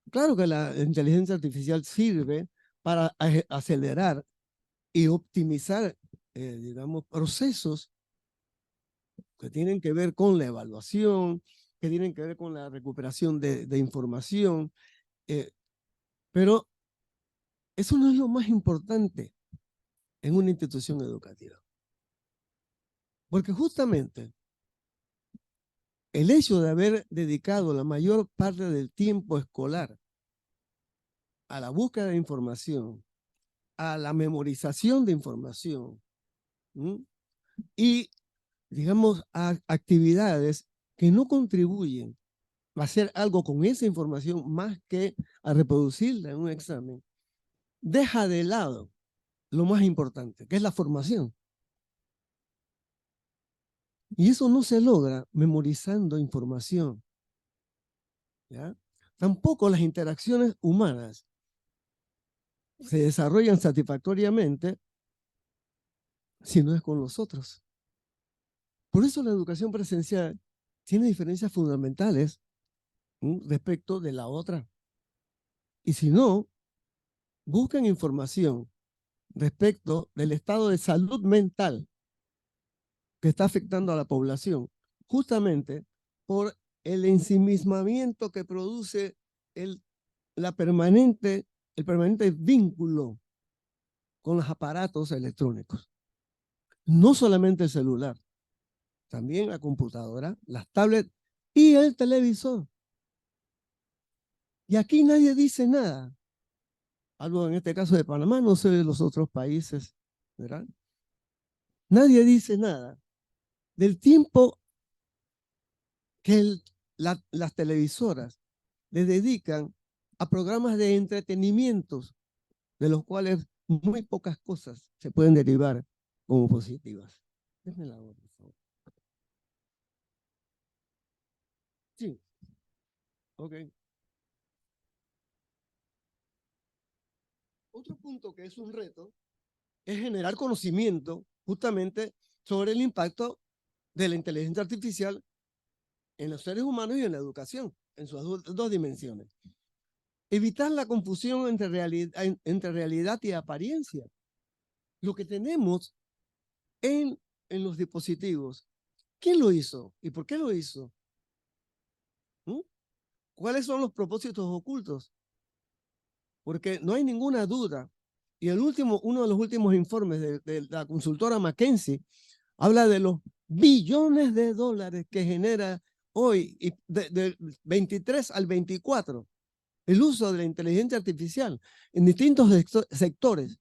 Claro que la inteligencia artificial sirve para acelerar y optimizar, digamos, procesos que tienen que ver con la evaluación, que tienen que ver con la recuperación de información, pero eso no es lo más importante en una institución educativa. Porque justamente el hecho de haber dedicado la mayor parte del tiempo escolar a la búsqueda de información, a la memorización de información, ¿sí? Y, digamos, a actividades que no contribuyen a hacer algo con esa información más que a reproducirla en un examen, deja de lado lo más importante, que es la formación. Y eso no se logra memorizando información, ¿ya? Tampoco las interacciones humanas se desarrollan satisfactoriamente si no es con los otros. Por eso la educación presencial tiene diferencias fundamentales respecto de la otra. Y si no, buscan información respecto del estado de salud mental que está afectando a la población, justamente por el ensimismamiento que produce el permanente vínculo con los aparatos electrónicos. No solamente el celular, también la computadora, las tablets y el televisor. Y aquí nadie dice nada. Algo en este caso de Panamá, no sé de los otros países, ¿verdad? Nadie dice nada del tiempo que las televisoras le dedican a programas de entretenimientos, de los cuales muy pocas cosas se pueden derivar como positivas. Déjame la voz, por favor. Sí. Ok. Otro punto que es un reto es generar conocimiento justamente sobre el impacto de la inteligencia artificial en los seres humanos y en la educación, en sus dos dimensiones. Evitar la confusión entre realidad y apariencia. Lo que tenemos en los dispositivos, ¿quién lo hizo y por qué lo hizo? ¿Cuáles son los propósitos ocultos? Porque no hay ninguna duda. Y uno de los últimos informes de la consultora McKinsey habla de los billones de dólares que genera hoy, y del 23 al 24, el uso de la inteligencia artificial en distintos sectores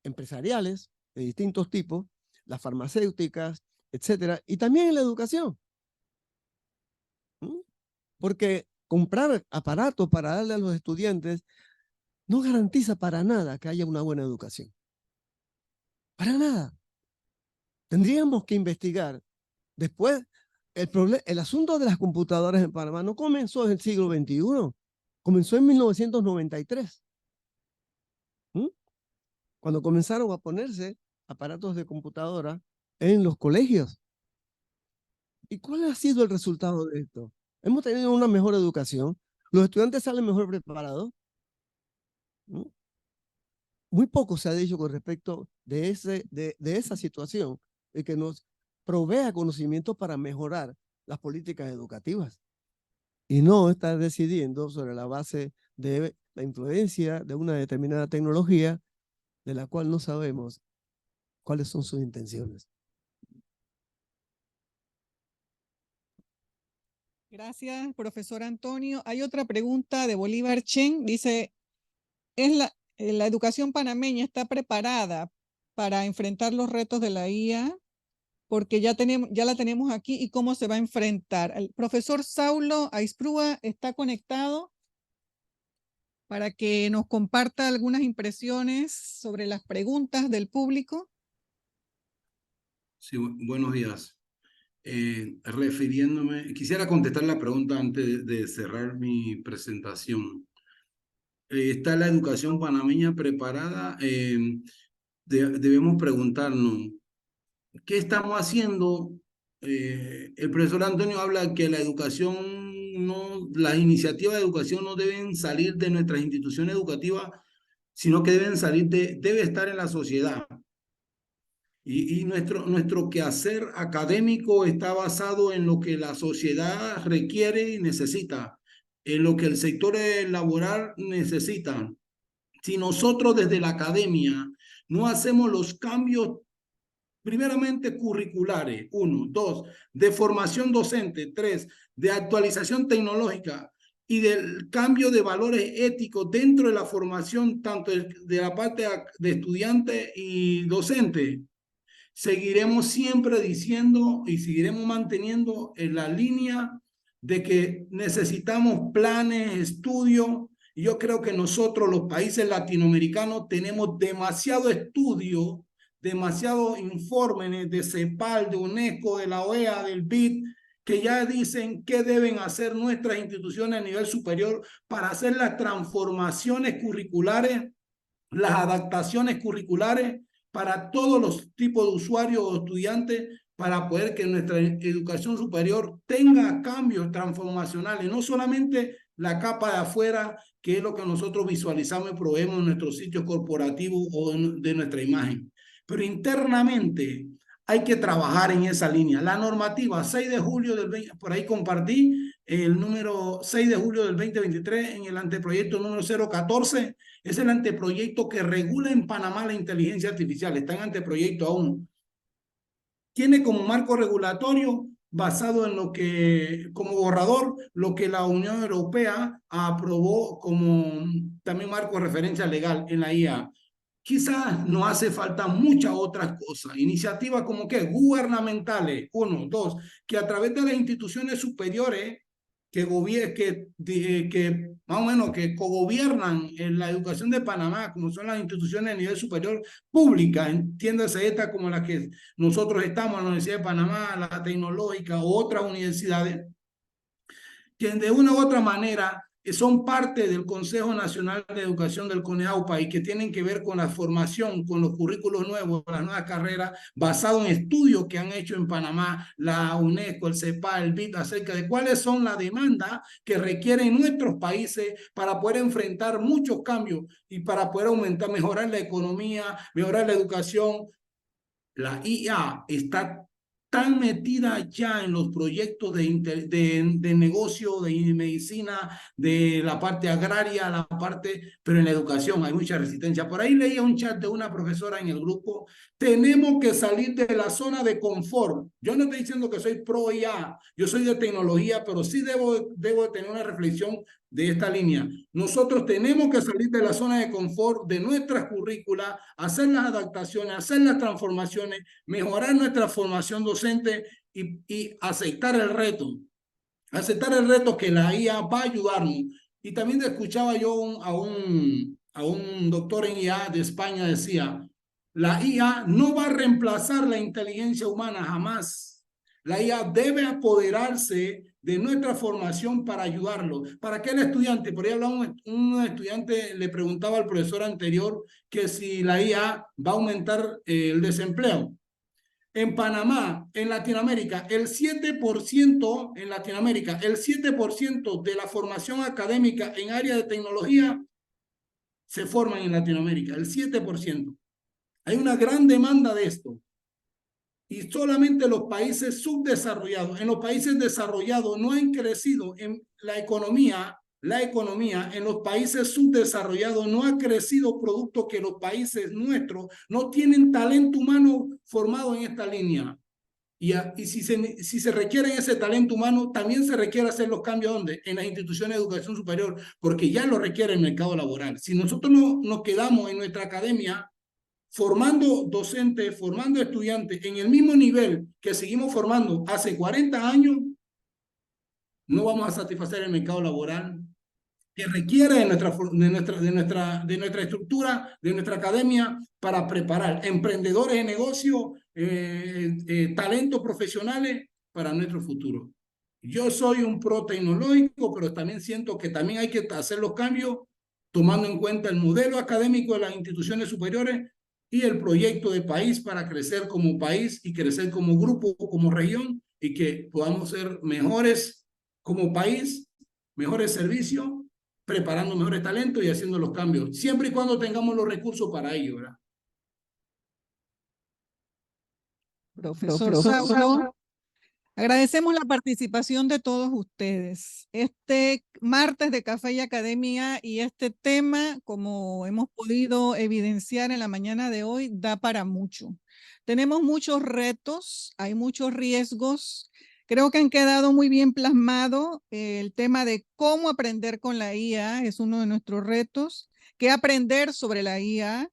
empresariales de distintos tipos, las farmacéuticas, etcétera, y también en la educación. Porque comprar aparatos para darle a los estudiantes no garantiza para nada que haya una buena educación. Para nada. Tendríamos que investigar. Después, el asunto de las computadoras en Panamá no comenzó en el siglo XXI, comenzó en 1993. Cuando comenzaron a ponerse aparatos de computadora en los colegios. ¿Y cuál ha sido el resultado de esto? Hemos tenido una mejor educación, los estudiantes salen mejor preparados. Muy poco se ha dicho con respecto de esa situación y que nos provea conocimiento para mejorar las políticas educativas y no estar decidiendo sobre la base de la influencia de una determinada tecnología de la cual no sabemos cuáles son sus intenciones. Gracias, profesor Antonio. Hay otra pregunta de Bolívar Chen. Dice, ¿la educación panameña está preparada para enfrentar los retos de la IA? Porque ya la tenemos aquí, ¿y cómo se va a enfrentar? El profesor Saulo Aisprúa está conectado para que nos comparta algunas impresiones sobre las preguntas del público. Sí, buenos días. Refiriéndome, quisiera contestar la pregunta antes de cerrar mi presentación. ¿Está la educación panameña preparada? Debemos preguntarnos, ¿qué estamos haciendo? El profesor Antonio habla que la educación las iniciativas de educación no deben salir de nuestras instituciones educativas, sino que debe estar en la sociedad. Y nuestro quehacer académico está basado en lo que la sociedad requiere y necesita, en lo que el sector laboral necesita. Si nosotros desde la academia no hacemos los cambios, primeramente curriculares, 1, 2, de formación docente, 3, de actualización tecnológica y del cambio de valores éticos dentro de la formación, tanto de la parte de estudiante y docente, seguiremos siempre diciendo y seguiremos manteniendo en la línea de que necesitamos planes, estudios. Y yo creo que nosotros, los países latinoamericanos, tenemos demasiado estudio, demasiados informes de CEPAL, de UNESCO, de la OEA, del BID, que ya dicen qué deben hacer nuestras instituciones a nivel superior para hacer las transformaciones curriculares, las adaptaciones curriculares para todos los tipos de usuarios o estudiantes, para poder que nuestra educación superior tenga cambios transformacionales, no solamente la capa de afuera, que es lo que nosotros visualizamos y proveemos en nuestros sitios corporativos o de nuestra imagen, pero internamente hay que trabajar en esa línea. La normativa 6 de julio del 20, por ahí compartí el número 6 de julio del 2023 en el anteproyecto número 014, es el anteproyecto que regula en Panamá la inteligencia artificial, está en anteproyecto aún. Tiene como marco regulatorio basado en lo que, como borrador, lo que la Unión Europea aprobó como también marco de referencia legal en la IA. Quizás no hace falta muchas otras cosas. Iniciativas como que gubernamentales, 1, 2, que a través de las instituciones superiores que más o menos que cogobiernan en la educación de Panamá, como son las instituciones de nivel superior públicas, entiéndase esta como las que nosotros estamos, la Universidad de Panamá, la Tecnológica u otras universidades, que de una u otra manera son parte del Consejo Nacional de Educación del CONEAUPA y que tienen que ver con la formación, con los currículos nuevos, las nuevas carreras, basado en estudios que han hecho en Panamá, la UNESCO, el CEPAL, el BID, acerca de cuáles son las demandas que requieren nuestros países para poder enfrentar muchos cambios y para poder aumentar, mejorar la economía, mejorar la educación. La IA está tan metida ya en los proyectos de negocio, de medicina, de la parte agraria, la parte, pero en la educación hay mucha resistencia. Por ahí leía un chat de una profesora en el grupo, tenemos que salir de la zona de confort. Yo no estoy diciendo que soy pro IA, yo soy de tecnología, pero sí debo tener una reflexión de esta línea. Nosotros tenemos que salir de la zona de confort de nuestras currículas, hacer las adaptaciones, hacer las transformaciones, mejorar nuestra formación docente y aceptar el reto. Aceptar el reto que la IA va a ayudarnos. Y también escuchaba yo a un doctor en IA de España, decía, la IA no va a reemplazar la inteligencia humana jamás. La IA debe apoderarse de nuestra formación para ayudarlo. ¿Para qué el estudiante? Por ahí hablaba un estudiante, le preguntaba al profesor anterior que si la IA va a aumentar el desempleo. En Panamá, en Latinoamérica, el 7% en Latinoamérica, el 7% de la formación académica en área de tecnología se forman en Latinoamérica, el 7%. Hay una gran demanda de esto. Y solamente los países subdesarrollados, en los países desarrollados no han crecido en la economía en los países subdesarrollados no ha crecido producto que los países nuestros no tienen talento humano formado en esta línea. Y si se requiere ese talento humano, también se requiere hacer los cambios ¿dónde? En las instituciones de educación superior, porque ya lo requiere el mercado laboral. Si nosotros no nos quedamos en nuestra academia formando docentes, formando estudiantes en el mismo nivel que seguimos formando hace 40 años, no vamos a satisfacer el mercado laboral que requiere de nuestra estructura, de nuestra academia, para preparar emprendedores de negocio, talentos profesionales para nuestro futuro. Yo soy un pro tecnológico, pero también siento que también hay que hacer los cambios tomando en cuenta el modelo académico de las instituciones superiores y el proyecto de país para crecer como país y crecer como grupo, como región, y que podamos ser mejores como país, mejores servicios, preparando mejores talentos y haciendo los cambios, siempre y cuando tengamos los recursos para ello, ¿verdad? Profesor Saulo, agradecemos la participación de todos ustedes. Este martes de Café y Academia y este tema, como hemos podido evidenciar en la mañana de hoy, da para mucho. Tenemos muchos retos, hay muchos riesgos. Creo que han quedado muy bien plasmado el tema de cómo aprender con la IA, es uno de nuestros retos, qué aprender sobre la IA,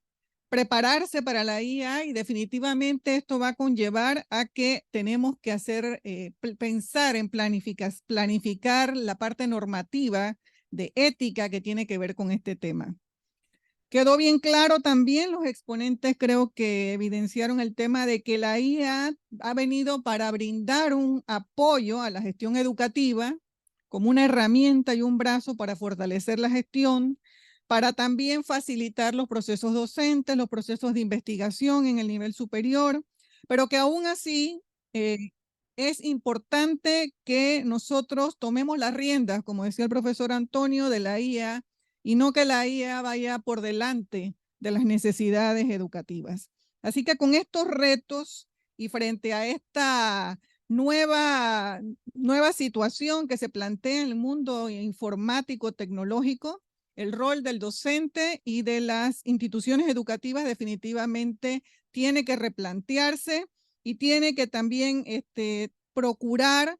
prepararse para la IA, y definitivamente esto va a conllevar a que tenemos que hacer, pensar en planificar la parte normativa de ética que tiene que ver con este tema. Quedó bien claro también, los exponentes creo que evidenciaron el tema de que la IA ha venido para brindar un apoyo a la gestión educativa como una herramienta y un brazo para fortalecer la gestión, para también facilitar los procesos docentes, los procesos de investigación en el nivel superior, pero que aún así es importante que nosotros tomemos las riendas, como decía el profesor Antonio, de la IA, y no que la IA vaya por delante de las necesidades educativas. Así que con estos retos y frente a esta nueva situación que se plantea en el mundo informático, tecnológico, el rol del docente y de las instituciones educativas definitivamente tiene que replantearse y tiene que también procurar,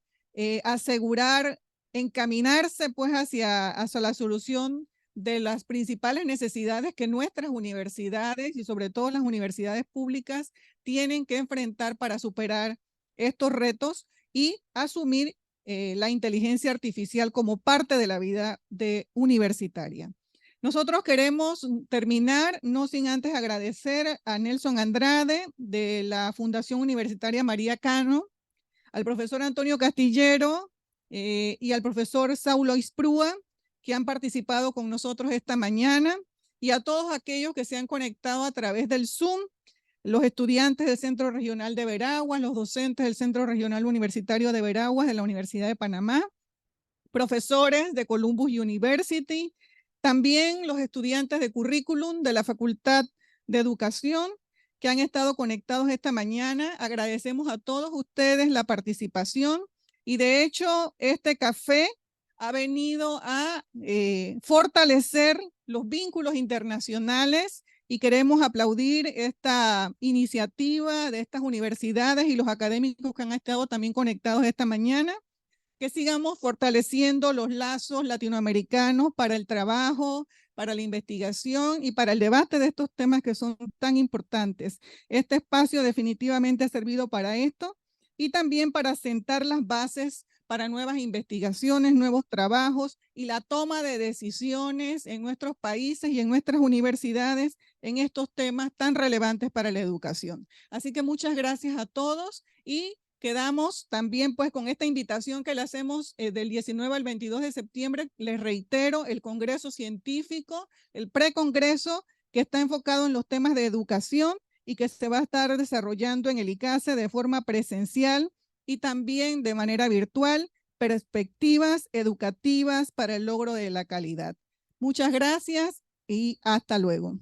asegurar, encaminarse pues hacia la solución de las principales necesidades que nuestras universidades y sobre todo las universidades públicas tienen que enfrentar para superar estos retos y asumir la inteligencia artificial como parte de la vida universitaria. Nosotros queremos terminar, no sin antes agradecer a Nelson Andrade de la Fundación Universitaria María Cano, al profesor Antonio Castillero, y al profesor Saulo Isprúa, que han participado con nosotros esta mañana, y a todos aquellos que se han conectado a través del Zoom, los estudiantes del Centro Regional de Veraguas, los docentes del Centro Regional Universitario de Veraguas de la Universidad de Panamá, profesores de Columbus University, también los estudiantes de currículum de la Facultad de Educación que han estado conectados esta mañana. Agradecemos a todos ustedes la participación y de hecho este café ha venido a fortalecer los vínculos internacionales y queremos aplaudir esta iniciativa de estas universidades y los académicos que han estado también conectados esta mañana. Que sigamos fortaleciendo los lazos latinoamericanos para el trabajo, para la investigación y para el debate de estos temas que son tan importantes. Este espacio definitivamente ha servido para esto y también para sentar las bases para nuevas investigaciones, nuevos trabajos y la toma de decisiones en nuestros países y en nuestras universidades en estos temas tan relevantes para la educación. Así que muchas gracias a todos y quedamos también pues con esta invitación que le hacemos del 19 al 22 de septiembre. Les reitero, el Congreso Científico, el precongreso que está enfocado en los temas de educación y que se va a estar desarrollando en el ICASE de forma presencial y también de manera virtual, perspectivas educativas para el logro de la calidad. Muchas gracias y hasta luego.